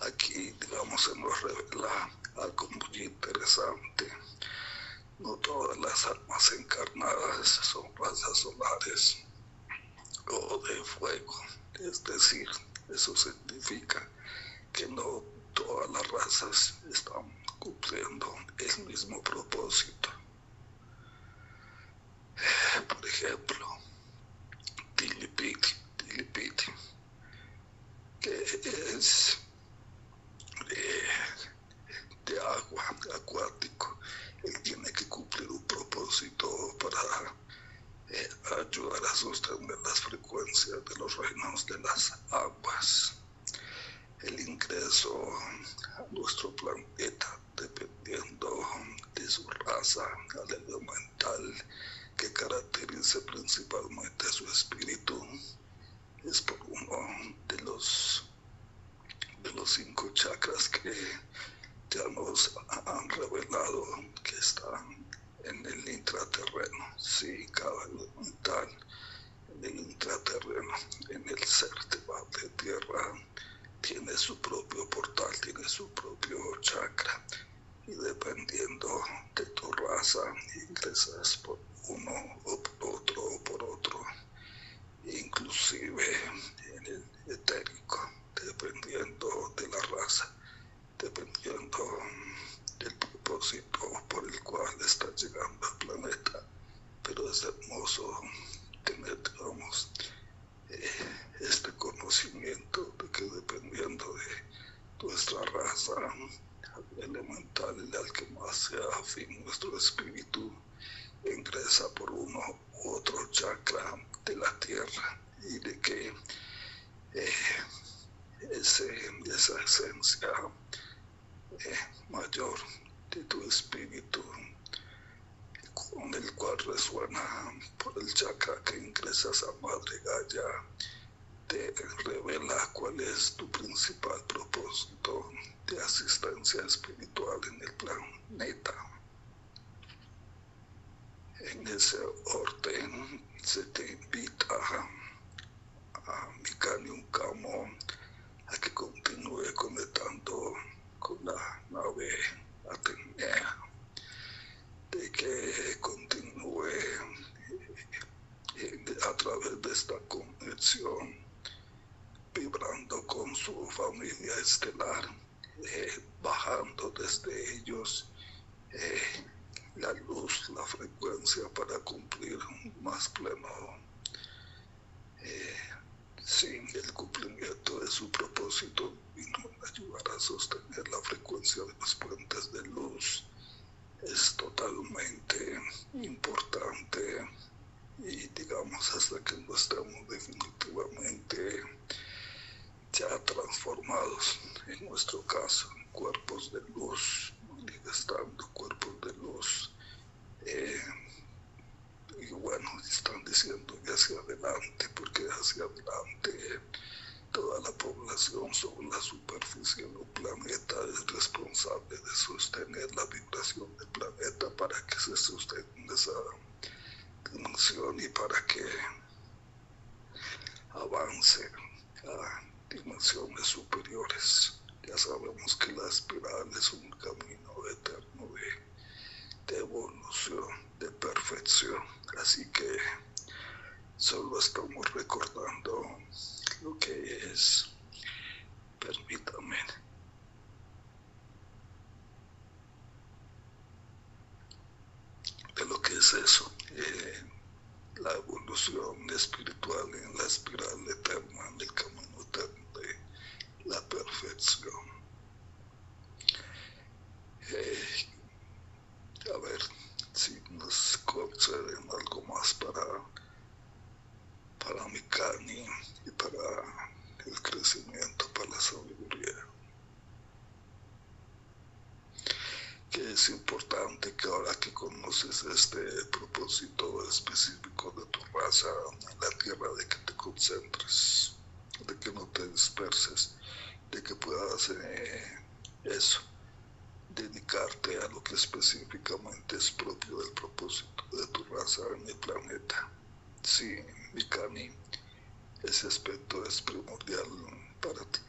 Aquí, digamos, se nos revela algo muy interesante. No todas las almas encarnadas son razas solares o de fuego. Es decir, eso significa que no todas las razas están cumpliendo el mismo propósito. Por ejemplo, Tilipiti, que es de agua, acuático. Él tiene que cumplir un propósito para ayudar a sostener las frecuencias de los reinos de las aguas. El ingreso a nuestro planeta, dependiendo de su raza, al elemental que caracterice principalmente su espíritu, es por uno de los 5 chakras que ya nos han revelado que están en el intraterreno. Sí, cada elemental en el intraterreno, en el ser de tierra, tiene su propio portal, tiene su propio chakra, y dependiendo de tu raza ingresas por uno o por otro, inclusive en el etérico, dependiendo de la raza, dependiendo del propósito por el cual está llegando al planeta. Pero es hermoso tener, digamos, este conocimiento de que dependiendo de nuestra raza elemental, al que más sea afín nuestro espíritu, ingresa por uno u otro chakra de la tierra, y de que esa esencia mayor de tu espíritu, con el cual resuena por el chakra que ingresas a Madre Gaia, te revela cuál es tu principal propósito de asistencia espiritual en el planeta. En ese orden se te invita a Mikanium Kamo a que continúe conectando con la nave Atenea, de que continúe a través de esta conexión vibrando con su familia estelar, bajando desde ellos la luz, la frecuencia para cumplir un más pleno Sin el cumplimiento de su propósito divino en ayudar a sostener la frecuencia de los puentes de luz es totalmente importante, y digamos hasta que no estemos definitivamente ya transformados, en nuestro caso, en cuerpos de luz, manifestando cuerpos de luz. Y bueno, están diciendo que hacia adelante, porque hacia adelante toda la población sobre la superficie del planeta es responsable de sostener la vibración del planeta para que se sostenga esa dimensión y para que avance a dimensiones superiores. Ya sabemos que la espiral es un camino eterno de evolución, de perfección. Así que solo estamos recordando lo que es. Permítame. De lo que es eso. La evolución espiritual en la espiral eterna, en el camino eterno de la perfección. A ver si nos conceden algo más para Mikani y para el crecimiento, para la sabiduría. Que es importante que ahora que conoces este propósito específico de tu raza en la tierra, de que te concentres, de que no te disperses, de que puedas dedicarte a lo que específicamente es propio del propósito de tu raza en el planeta. Sí, Mikani, ese aspecto es primordial para ti.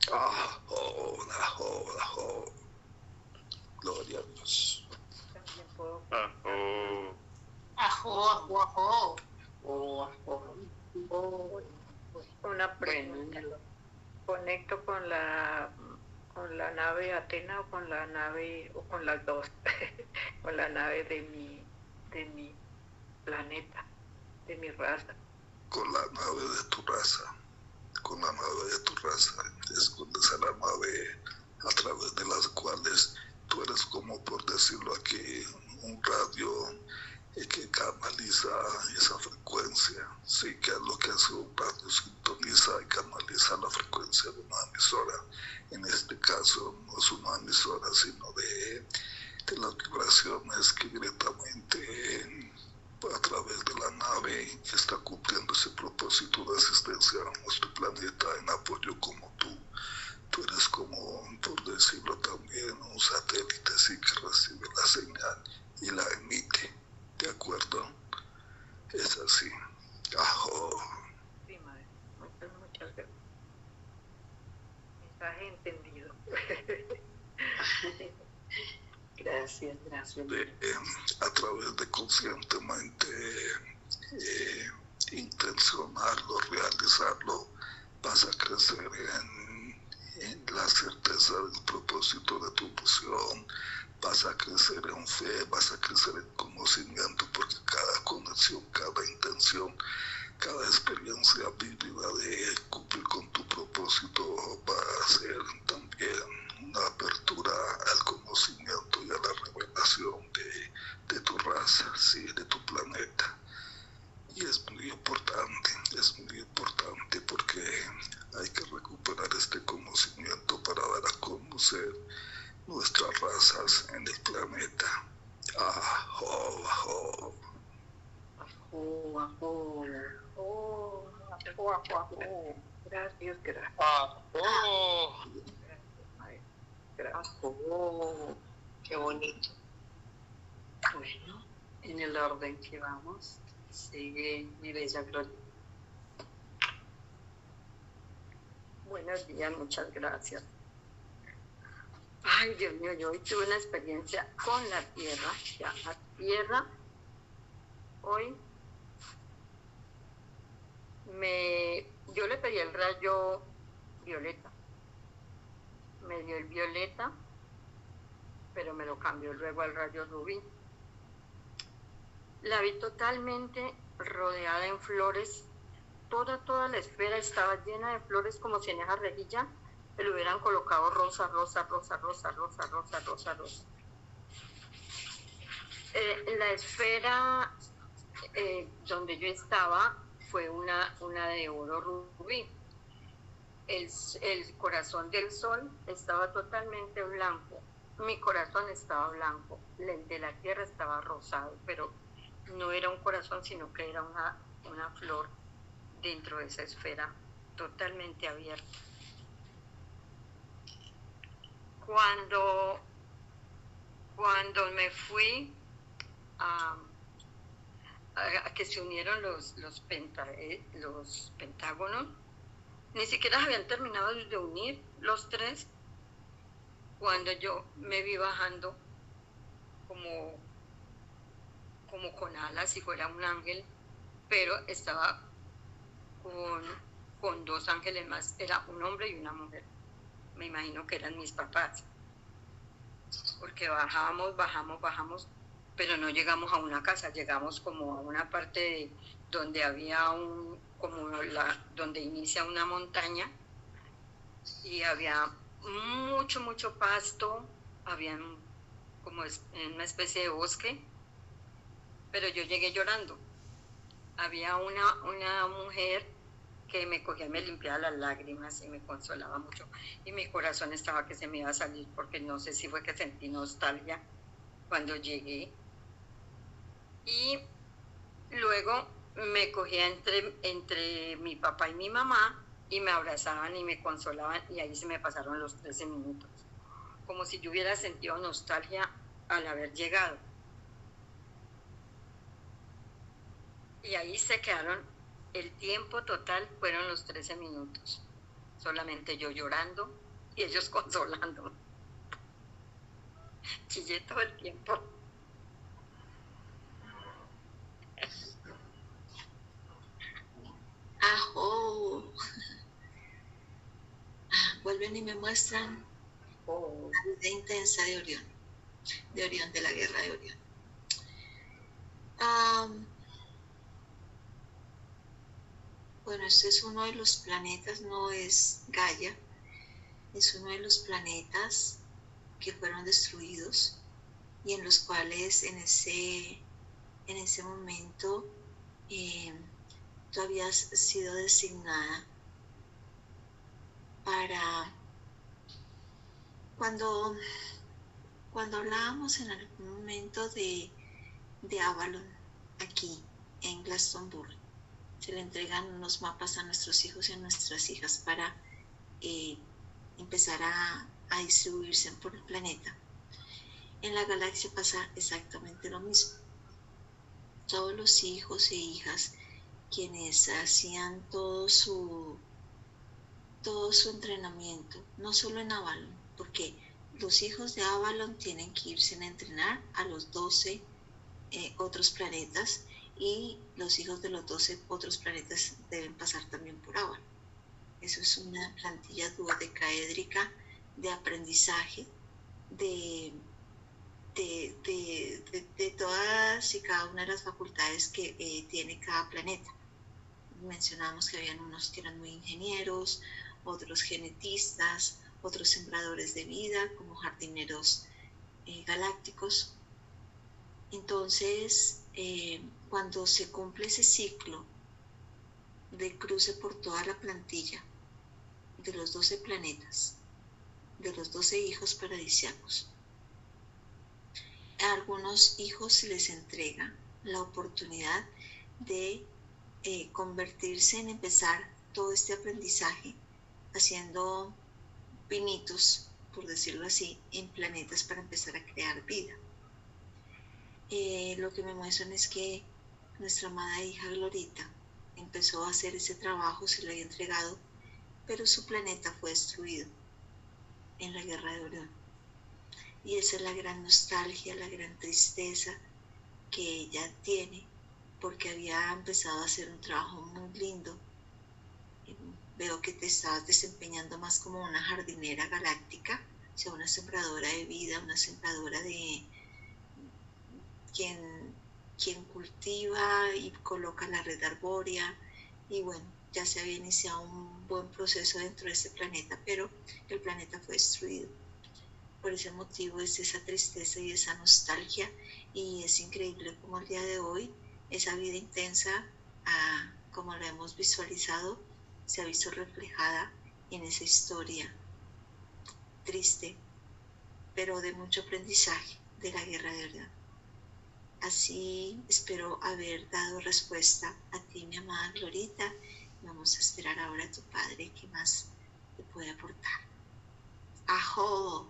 Hola. Gloria a Dios. También puedo una pregunta. ¿Conecto con la nave Atena o con la nave, o con las dos? Con la nave de mi planeta, de mi raza. Con la nave de tu raza. Con la nave de tu raza. Es con esa la nave a través de las cuales tú eres, como por decirlo aquí, un radio que canaliza esa frecuencia. Sí, que es lo que hace un radio, sintoniza y canaliza la frecuencia de una emisora. En este caso no es una emisora, sino de las vibraciones que directamente a través de la nave está cumpliendo ese propósito de asistencia a nuestro planeta en apoyo, como tú. Tú eres como, por decirlo también, un satélite, sí, que recibe la señal y la emite. ¿De acuerdo? Es así. Ajo. Sí, madre. Muchas gracias. Mensaje entendido. Gracias. A través de conscientemente intencionarlo, realizarlo, vas a crecer en la certeza del propósito de tu misión, vas a crecer en fe, vas a crecer en conocimiento, porque cada conexión, cada intención, cada experiencia vívida de cumplir con tu propósito va a ser también una apertura al conocimiento y a la revelación de tu raza, sí, de tu planeta. Y es muy importante porque hay que recuperar este conocimiento para dar a conocer nuestras razas en el planeta. Ajo. Gracias. Gracias, Gracias. Qué bonito. Bueno, en el orden que vamos, sigue mi bella Gloria. Buenos días, muchas gracias. Ay, Dios mío, yo hoy tuve una experiencia con la tierra. Ya, la tierra hoy yo le pedí el rayo violeta. Me dio el violeta, pero me lo cambió luego al rayo rubí. la vi totalmente rodeada en flores. Toda la esfera estaba llena de flores, como si en esa rejilla le hubieran colocado rosa. La esfera donde yo estaba fue una de oro rubí. El corazón del sol estaba totalmente blanco. Mi corazón estaba blanco. El de la tierra estaba rosado, pero no era un corazón, sino que era una flor dentro de esa esfera totalmente abierta. Cuando me fui a que se unieron los pentágonos, ni siquiera habían terminado de unir los tres, cuando yo me vi bajando como con alas, si fuera un ángel, pero estaba con dos ángeles más, era un hombre y una mujer. Me imagino que eran mis papás, porque bajamos, pero no llegamos a una casa, llegamos como a una parte donde había donde inicia una montaña, y había mucho pasto, había como una especie de bosque, pero yo llegué llorando. Había una mujer que me cogía, me limpiaba las lágrimas y me consolaba mucho, y mi corazón estaba que se me iba a salir, porque no sé si fue que sentí nostalgia cuando llegué. Y luego me cogía entre mi papá y mi mamá, y me abrazaban y me consolaban, y ahí se me pasaron los 13 minutos, como si yo hubiera sentido nostalgia al haber llegado. Y ahí se quedaron, el tiempo total fueron los 13 minutos, solamente yo llorando y ellos consolándome. Chillé todo el tiempo. ¡Ajo! Vuelven y me muestran la vida intensa de Orión, de la guerra de Orión. Bueno, este es uno de los planetas, no es Gaia, es uno de los planetas que fueron destruidos y en los cuales en ese momento tú habías sido designada para... Cuando hablábamos en algún momento de Avalon, aquí en Glastonbury, se le entregan unos mapas a nuestros hijos y a nuestras hijas para empezar a distribuirse por el planeta. En la galaxia pasa exactamente lo mismo. Todos los hijos e hijas, quienes hacían todo su entrenamiento, no solo en Avalon, porque los hijos de Avalon tienen que irse a entrenar a los 12 otros planetas, y los hijos de los 12 otros planetas deben pasar también por Avalon. Eso es una plantilla duodecaédrica de aprendizaje de todas y cada una de las facultades que tiene cada planeta. Mencionamos que habían unos que eran muy ingenieros, otros genetistas, otros sembradores de vida, como jardineros galácticos. Entonces, cuando se cumple ese ciclo de cruce por toda la plantilla de los 12 planetas, de los 12 hijos paradisíacos, a algunos hijos se les entrega la oportunidad de convertirse en empezar todo este aprendizaje haciendo pinitos, por decirlo así, en planetas para empezar a crear vida. Lo que me muestran es que nuestra amada hija Glorita empezó a hacer ese trabajo, se lo había entregado, pero su planeta fue destruido en la guerra de Orión. Y esa es la gran nostalgia, la gran tristeza que ella tiene, porque había empezado a hacer un trabajo muy lindo. Veo que te estabas desempeñando más como una jardinera galáctica, o sea, una sembradora de vida, una sembradora de quien quien cultiva y coloca la red arbórea, y bueno, ya se había iniciado un buen proceso dentro de este planeta, pero el planeta fue destruido. Por ese motivo es esa tristeza y esa nostalgia, y es increíble como el día de hoy esa vida intensa, como la hemos visualizado, se ha visto reflejada en esa historia triste, pero de mucho aprendizaje de la guerra de verdad. Así espero haber dado respuesta a ti, mi amada Glorita. Vamos a esperar ahora a tu padre, ¿qué más te puede aportar? ¡Ajo!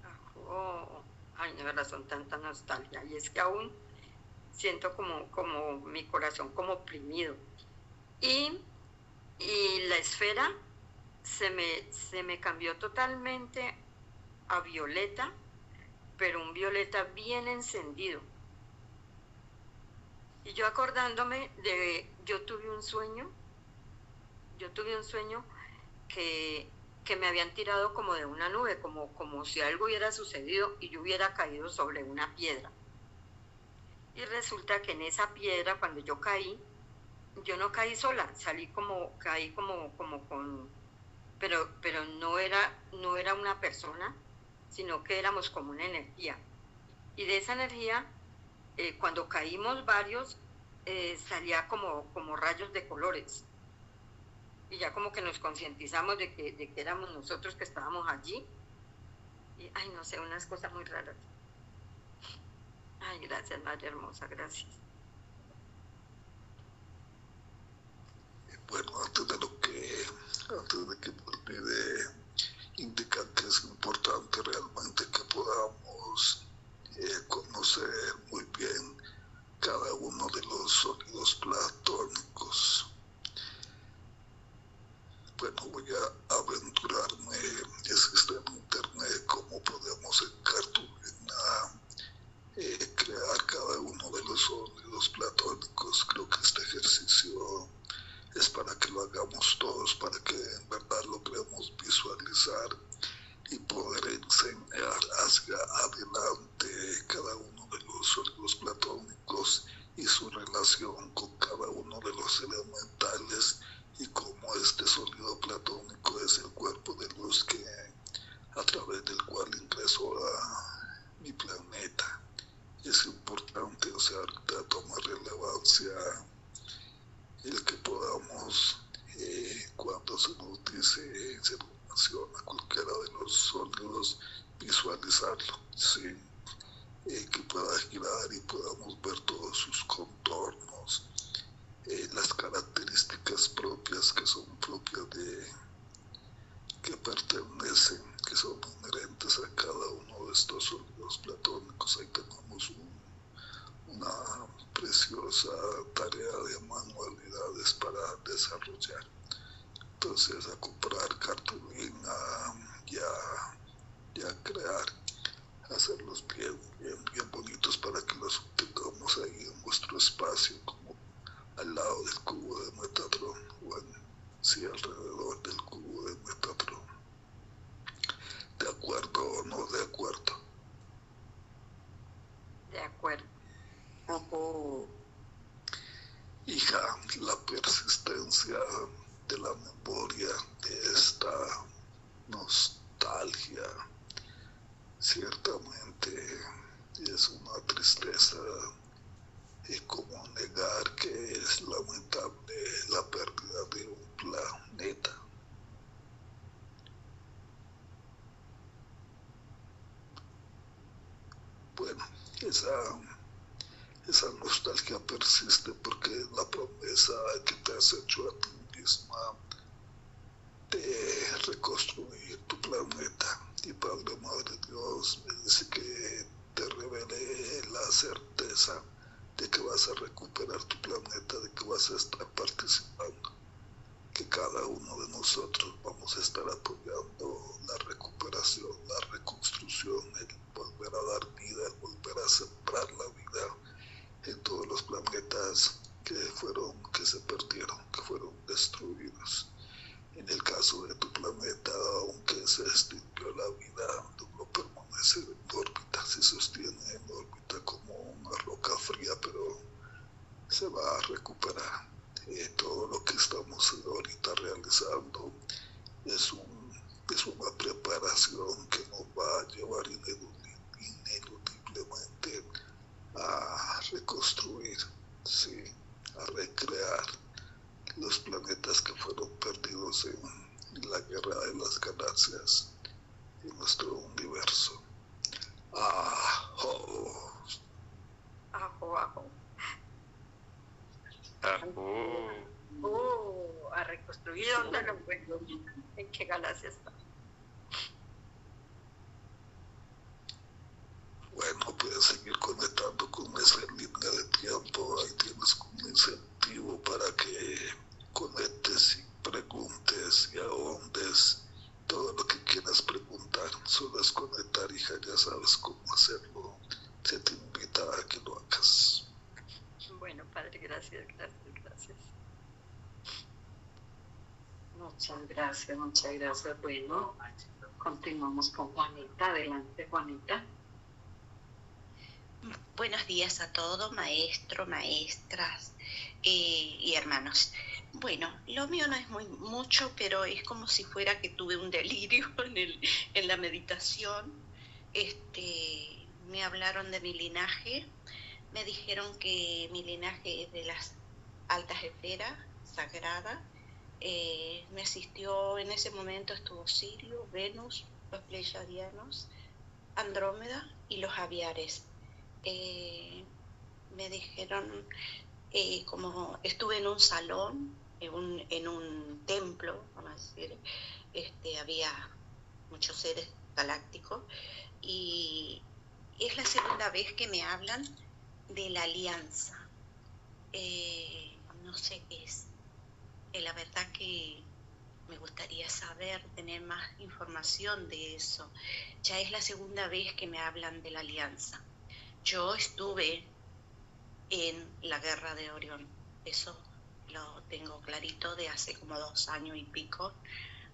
¡Ajo! Ay, de verdad son tanta nostalgia. Y es que aún siento como mi corazón como oprimido. Y la esfera se me cambió totalmente a violeta, pero un violeta bien encendido. Y yo acordándome yo tuve un sueño que me habían tirado como de una nube, como si algo hubiera sucedido y yo hubiera caído sobre una piedra. Y resulta que en esa piedra, cuando yo caí, yo no caí sola, caí como con, pero no era una persona, sino que éramos como una energía. Y de esa energía, cuando caímos varios, salía como rayos de colores. Y ya como que nos concientizamos de que éramos nosotros que estábamos allí. Y, ay, no sé, unas cosas muy raras. Ay, gracias, Madre Hermosa, gracias. Bueno, antes de que me olvide, indicar que es importante realmente que podamos conocer muy bien cada uno de los sólidos platónicos. Bueno, voy a aventurarme, existe en internet cómo podemos en cartulina crear cada uno de los sólidos platónicos. Creo que este ejercicio es para que lo hagamos todos, para que en verdad logremos visualizar y poder enseñar hacia adelante cada uno de los sólidos platónicos y su relación con cada uno de los elementales, y cómo este sólido platónico es el cuerpo de luz a través del cual ingresó a mi planeta. Es importante, o sea, ahorita toma relevancia el que podamos, cuando se nos dice, se nos menciona cualquiera de los sólidos, visualizarlo, ¿sí? Que pueda girar y podamos ver todos sus contornos, las características propias que son propias que pertenecen, que son inherentes a cada uno de estos sólidos platónicos. Ahí tenemos una preciosa tarea de manualidades para desarrollar. Entonces, a comprar cartulina, ya crear, hacerlos bien bonitos para que los tengamos ahí en nuestro espacio, como al lado del cubo de Metatron, sí, alrededor del cubo de Metatron. ¿De acuerdo o no de acuerdo? De acuerdo. Hija, la persistencia de la memoria de esta nostalgia ciertamente es una tristeza, como negar que es lamentable la pérdida de un planeta. Bueno, esa nostalgia persiste porque la promesa que te has hecho a ti misma de reconstruir tu planeta. Y Padre, Madre Dios, me dice que te revele la certeza de que vas a recuperar tu planeta, de que vas a estar participando, que cada uno de nosotros vamos a estar apoyando la recuperación, la reconstrucción, el volver a dar vida, el volver a sembrar la vida en todos los planetas que se perdieron, que fueron destruidos. En el caso de tu planeta, aunque se extinguió la vida, logró permanecer permanece en órbita, se sostiene en órbita como una roca fría, pero se va a recuperar. Todo lo que estamos ahorita realizando es una preparación que nos va a llevar ineludiblemente a reconstruir, sí, a recrear los planetas que fueron perdidos en la guerra de las galaxias en nuestro universo. ¡Ajo! Ajo, ajo. A reconstruir. ¿Y dónde lo encuentro? ¿En qué galaxia está? Bueno, puedes seguir conectando con esa línea de tiempo. Ahí tienes un incentivo para que conectes y preguntes y ahondes todo lo que quieras preguntar. Solo es conectar, hija, ya sabes cómo hacerlo. Se te invita a que lo hagas. Bueno, Padre, gracias. Muchas gracias. Bueno, continuamos con Juanita. Adelante, Juanita. Buenos días a todos, maestros, maestras y hermanos. Bueno, lo mío no es mucho, pero es como si fuera que tuve un delirio en la meditación. Me hablaron de mi linaje, me dijeron que mi linaje es de las altas esferas, sagrada. Me asistió en ese momento, estuvo Sirio, Venus, los Pleiadianos, Andrómeda y los Aviares. Me dijeron, como estuve en un salón, en un templo, vamos a decir, había muchos seres galácticos, y es la segunda vez que me hablan de la alianza. No sé qué es. La verdad que me gustaría saber, tener más información de eso. Ya es la segunda vez que me hablan de la alianza. Yo estuve en la guerra de Orión, eso lo tengo clarito de hace como 2 años y pico,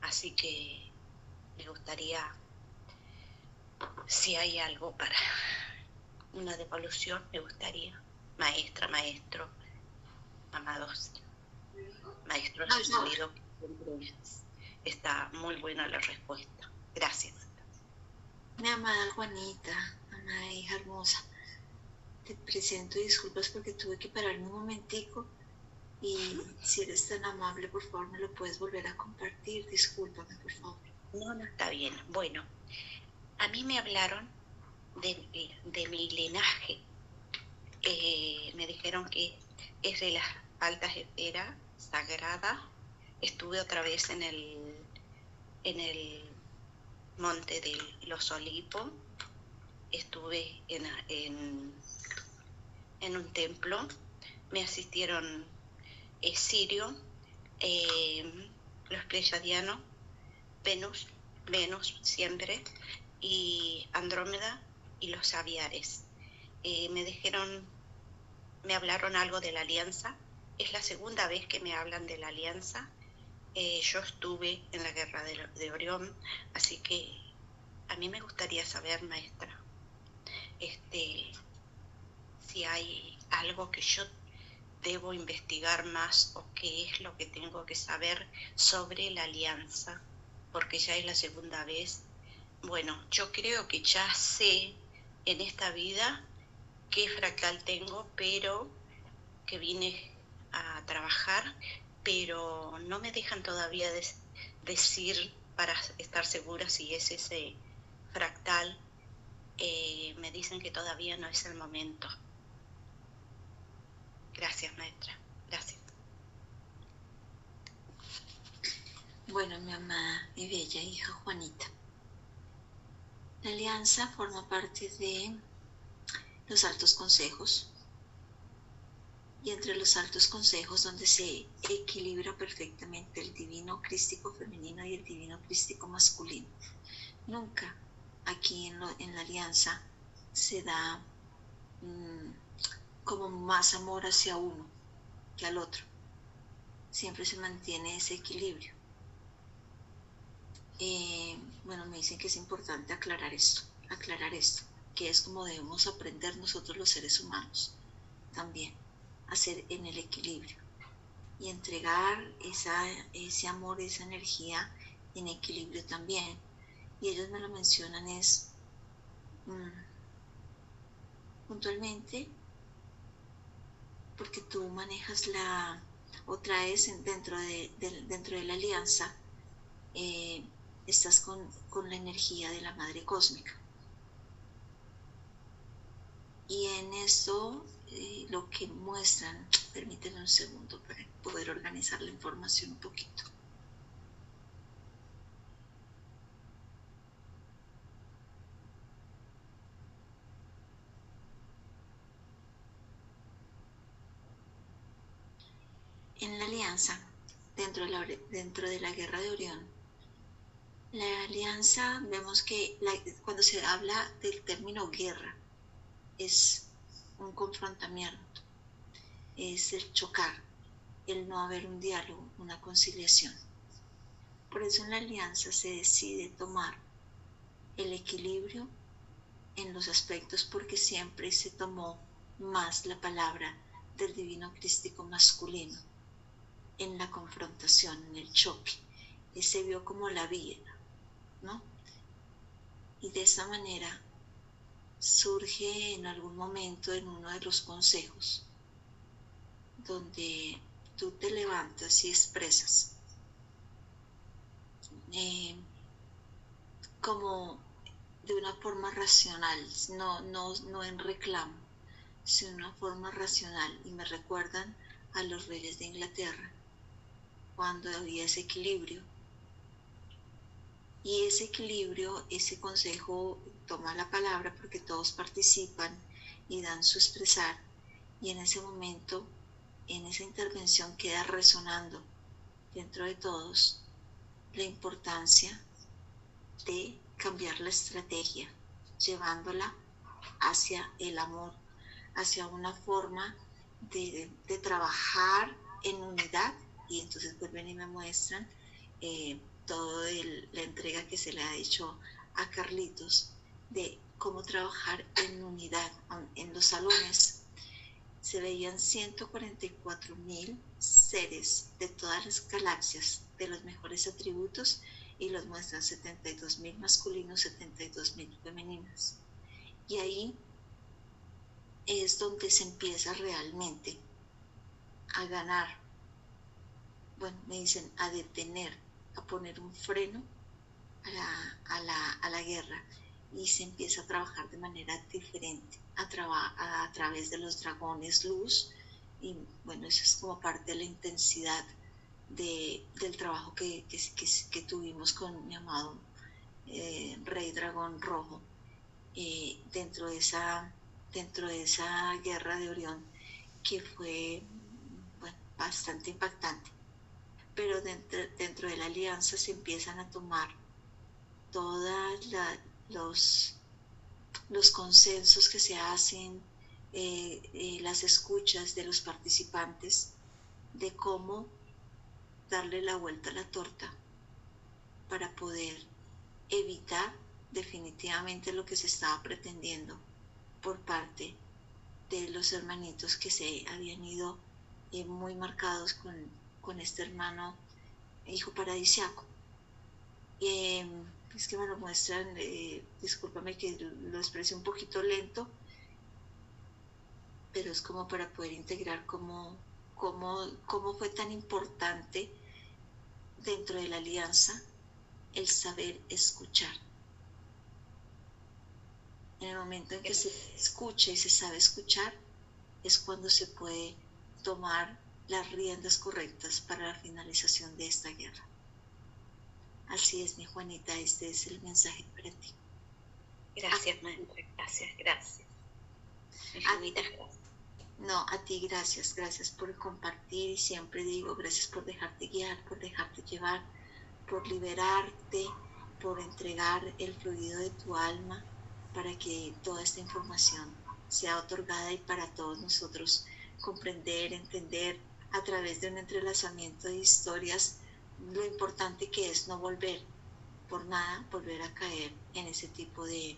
así que me gustaría, si hay algo para una devolución, me gustaría, maestra, maestro, amados, maestro ascendido, siempre está muy buena la respuesta. Gracias. Mi amada Juanita, amada hija hermosa, te presento disculpas porque tuve que pararme un momentico y si eres tan amable, por favor, me lo puedes volver a compartir. Discúlpame, por favor. No, está bien. Bueno, a mí me hablaron de mi linaje. Me dijeron que es de las altas esferas, sagrada. Estuve otra vez en el monte de los Olivos. Estuve en un templo. Me asistieron Sirio, los Pleiadianos, Venus siempre, y Andrómeda y los Aviares. Me hablaron algo de la alianza. Es la segunda vez que me hablan de la alianza. Yo estuve en la guerra de Orión, así que a mí me gustaría saber, maestra, si hay algo que yo debo investigar más o qué es lo que tengo que saber sobre la alianza, porque ya es la segunda vez. Bueno, yo creo que ya sé en esta vida qué fractal tengo, pero que vine a trabajar, pero no me dejan todavía decir para estar segura si es ese fractal. Me dicen que todavía no es el momento. Gracias, maestra. Gracias. Bueno, mi amada y bella hija Juanita, la alianza forma parte de los altos consejos, y entre los altos consejos donde se equilibra perfectamente el divino crístico femenino y el divino crístico masculino. Nunca aquí en la alianza se da como más amor hacia uno que al otro. Siempre se mantiene ese equilibrio. Bueno, me dicen que es importante aclarar esto. aclarar esto, que es como debemos aprender nosotros los seres humanos también, a ser en el equilibrio y entregar ese amor, esa energía en equilibrio también. Y ellos me lo mencionan es puntualmente porque tú manejas o traes dentro de la alianza, estás con la energía de la Madre Cósmica. Y en eso lo que muestran, permíteme un segundo para poder organizar la información un poquito. En la alianza, dentro de la guerra de Orión, la alianza, vemos que cuando se habla del término guerra, es un confrontamiento, es el chocar, el no haber un diálogo, una conciliación. Por eso en la alianza se decide tomar el equilibrio en los aspectos, porque siempre se tomó más la palabra del divino crístico masculino en la confrontación, en el choque, y se vio como la vía, ¿no? Y de esa manera surge en algún momento en uno de los consejos donde tú te levantas y expresas como de una forma racional, no en reclamo, sino de una forma racional, y me recuerdan a los reyes de Inglaterra cuando había ese equilibrio. Y ese equilibrio, ese consejo toma la palabra porque todos participan y dan su expresar, y en ese momento, en esa intervención queda resonando dentro de todos la importancia de cambiar la estrategia, llevándola hacia el amor, hacia una forma de trabajar en unidad. Y entonces vuelven y me muestran toda la entrega que se le ha hecho a Carlitos de cómo trabajar en unidad. En los salones se veían 144,000 seres de todas las galaxias, de los mejores atributos, y los muestran 72,000 masculinos, 72,000 femeninas. Y ahí es donde se empieza realmente a ganar, bueno, me dicen, a detener, a poner un freno a la guerra, y se empieza a trabajar de manera diferente a través de los dragones luz. Y bueno, eso es como parte de la intensidad del trabajo que tuvimos con mi amado Rey Dragón Rojo dentro de esa guerra de Orión, que fue bastante impactante. Pero dentro de la alianza se empiezan a tomar todos los consensos que se hacen, las escuchas de los participantes, de cómo darle la vuelta a la torta para poder evitar definitivamente lo que se estaba pretendiendo por parte de los hermanitos que se habían ido muy marcados con este hermano hijo paradisiaco. Es que me lo muestran, discúlpame que lo expresé un poquito lento, pero es como para poder integrar cómo fue tan importante dentro de la alianza el saber escuchar. En el momento en que se escucha y se sabe escuchar, es cuando se puede tomar las riendas correctas para la finalización de esta guerra. Así es, mi Juanita, este es el mensaje para ti. Gracias, maestra, gracias. Infinitas gracias. No, a ti gracias por compartir, y siempre digo gracias por dejarte guiar, por dejarte llevar, por liberarte, por entregar el fluido de tu alma para que toda esta información sea otorgada y para todos nosotros comprender, entender a través de un entrelazamiento de historias lo importante que es no volver por nada, volver a caer en ese tipo de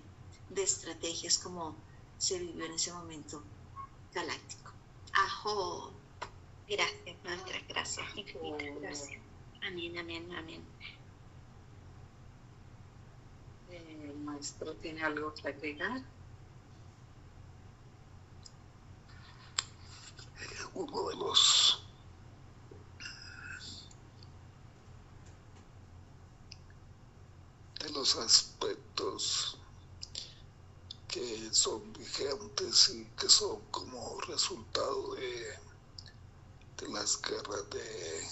de estrategias como se vivió en ese momento galáctico. Ajo. Gracias, maestra, gracias, infinitas gracias. Amén, amén, amén. ¿El maestro tiene algo que agregar? Uno de los aspectos que son vigentes y que son como resultado de las guerras de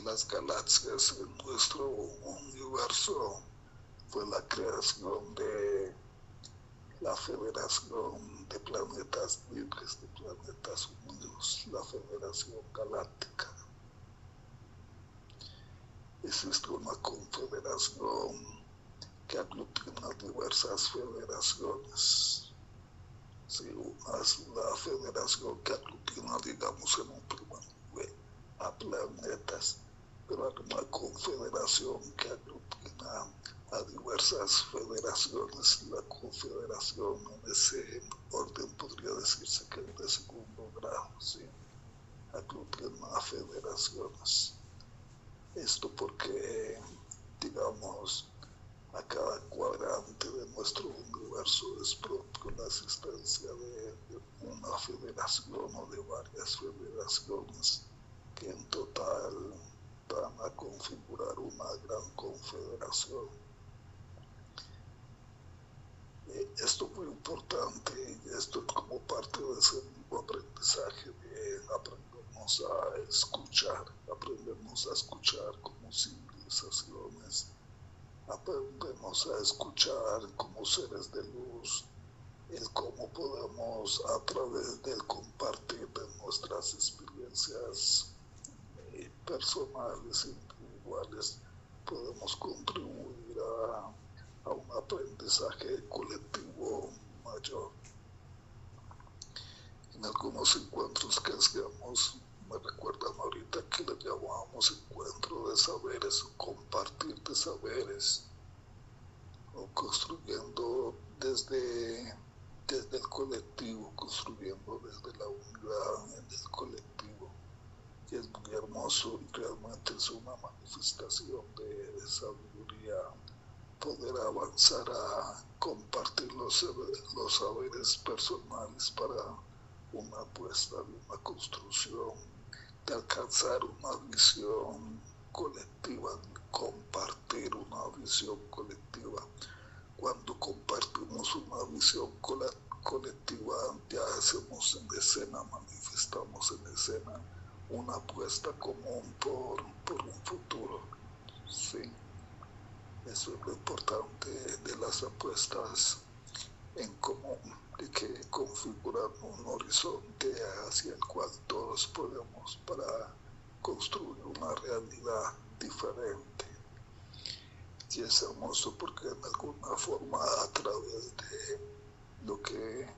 las galaxias en nuestro universo fue la creación de la Federación de Planetas Libres, de Planetas Unidos, la Federación Galáctica. Existe una confederación que aglutina diversas federaciones. Sí, una es la federación que aglutina, digamos, en un primer nivel a planetas, pero hay una confederación que aglutina a diversas federaciones. La confederación en ese orden podría decirse que es de segundo grado, ¿sí? Aglutina a federaciones. Esto porque, digamos, a cada cuadrante de nuestro universo es propio la existencia de una federación o de varias federaciones que en total van a configurar una gran confederación. Esto es muy importante y esto es como parte de ese mismo aprendizaje de aprendemos a escuchar como civilizaciones, aprendemos a escuchar como seres de luz, el cómo podemos a través del compartir de nuestras experiencias personales e individuales podemos contribuir a un aprendizaje colectivo mayor. En algunos encuentros que hacíamos, me recuerdan ahorita que le llamábamos encuentro de saberes o compartir de saberes, o construyendo desde el colectivo, construyendo desde la unidad en el colectivo. Y es muy hermoso y realmente es una manifestación de sabiduría poder avanzar a compartir los saberes personales para una apuesta de una construcción, de alcanzar una visión colectiva, compartir una visión colectiva. Cuando compartimos una visión colectiva, ya hacemos en escena, manifestamos en escena una apuesta común por un futuro. Sí. Eso es lo importante de las apuestas en común, de que configuran un horizonte hacia el cual todos podemos para construir una realidad diferente. Y es hermoso porque en alguna forma a través de lo que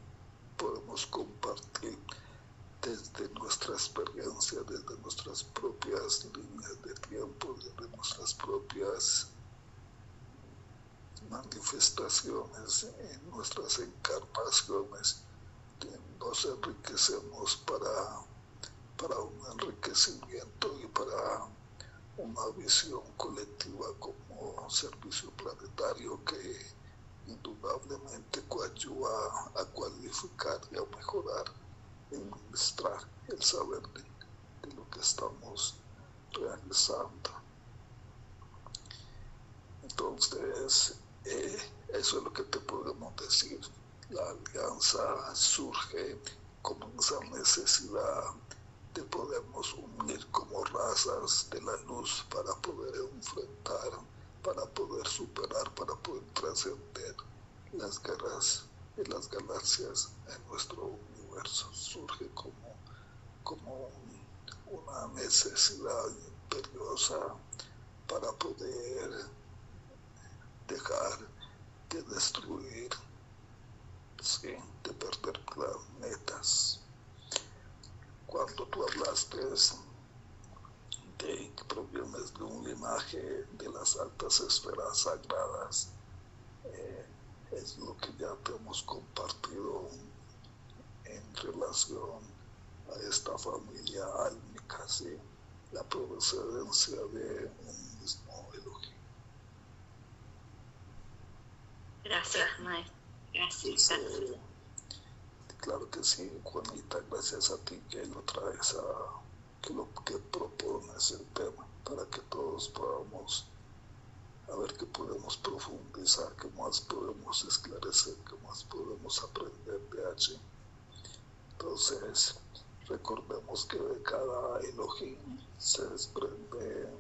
podemos compartir desde nuestra experiencia, desde nuestras propias líneas de tiempo, desde nuestras propias manifestaciones, en nuestras encarnaciones, nos enriquecemos para un enriquecimiento y para una visión colectiva como servicio planetario que indudablemente coadyuva a cualificar y a mejorar y administrar el saber de lo que estamos realizando. Entonces, eso es lo que te podemos decir. La alianza surge como esa necesidad de podernos unir como razas de la luz para poder enfrentar, para poder superar, para poder trascender las guerras de las galaxias en nuestro universo. Surge como una necesidad imperiosa para poder dejar de destruir, ¿sí? De perder planetas. Cuando tú hablaste de que provienes de un linaje de las altas esferas sagradas, es lo que ya te hemos compartido en relación a esta familia álmica, ¿sí? La procedencia de un mismo Elohim. Gracias, maestro. Gracias. Claro que sí, Juanita, gracias a ti que lo traes que lo que propones el tema, para que todos podamos a ver qué podemos profundizar, qué más podemos esclarecer, qué más podemos aprender de allí. Entonces, recordemos que de cada Elohim se desprende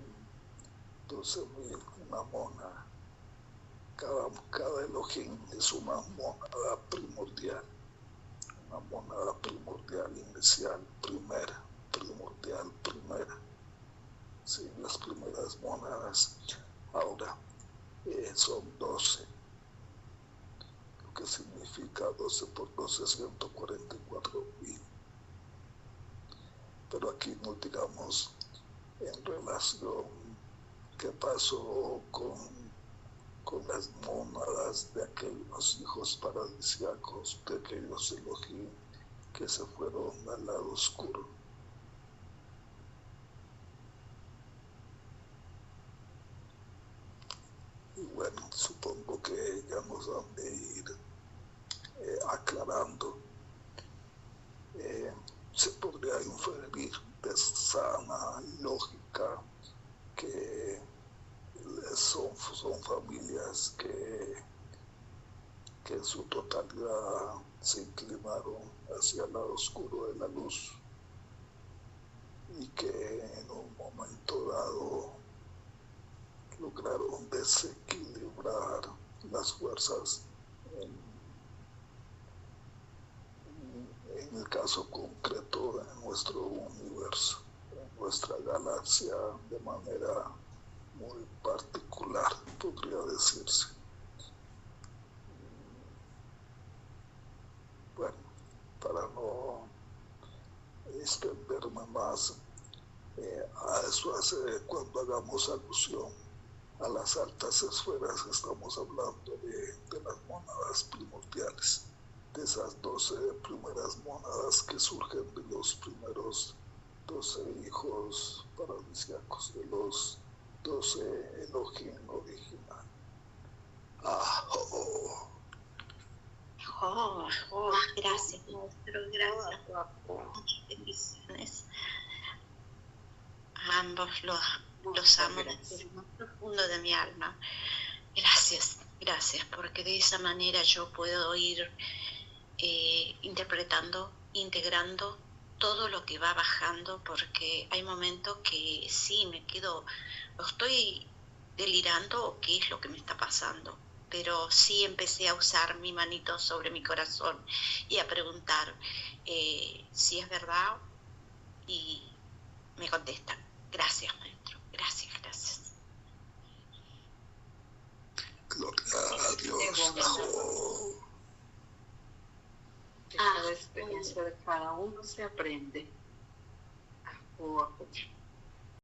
12,000, una mona. Cada Elohim es una monada primordial inicial, primera. Sí, las primeras monadas. Ahora, son 12, lo que significa 12 por 12, 144,000. Pero aquí no digamos en relación qué pasó con las mónadas de aquellos hijos paradisíacos, de aquellos Elohim que se fueron al lado oscuro. Y bueno, supongo que ya nos han de ir aclarando. Se podría inferir de sana lógica que son familias que en su totalidad se inclinaron hacia el lado oscuro de la luz y que en un momento dado lograron desequilibrar las fuerzas en el caso concreto de nuestro universo, en nuestra galaxia, de manera muy particular, podría decirse. Bueno, para no extenderme más, a eso hace cuando hagamos alusión a las altas esferas, estamos hablando de las mónadas primordiales, de esas 12 primeras mónadas que surgen de los primeros 12 hijos paradisíacos, de los 12 Elohim original. Gracias, maestro, gracias. Muchas bendiciones. A ambos los amo desde lo más profundo de mi alma. Gracias, porque de esa manera yo puedo ir interpretando, integrando todo lo que va bajando, porque hay momentos que sí me quedo, estoy delirando o qué es lo que me está pasando, pero sí empecé a usar mi manito sobre mi corazón y a preguntar si es verdad, y me contestan. Gracias, maestro, gracias. Gloria a Dios. Cada experiencia de cada uno se aprende.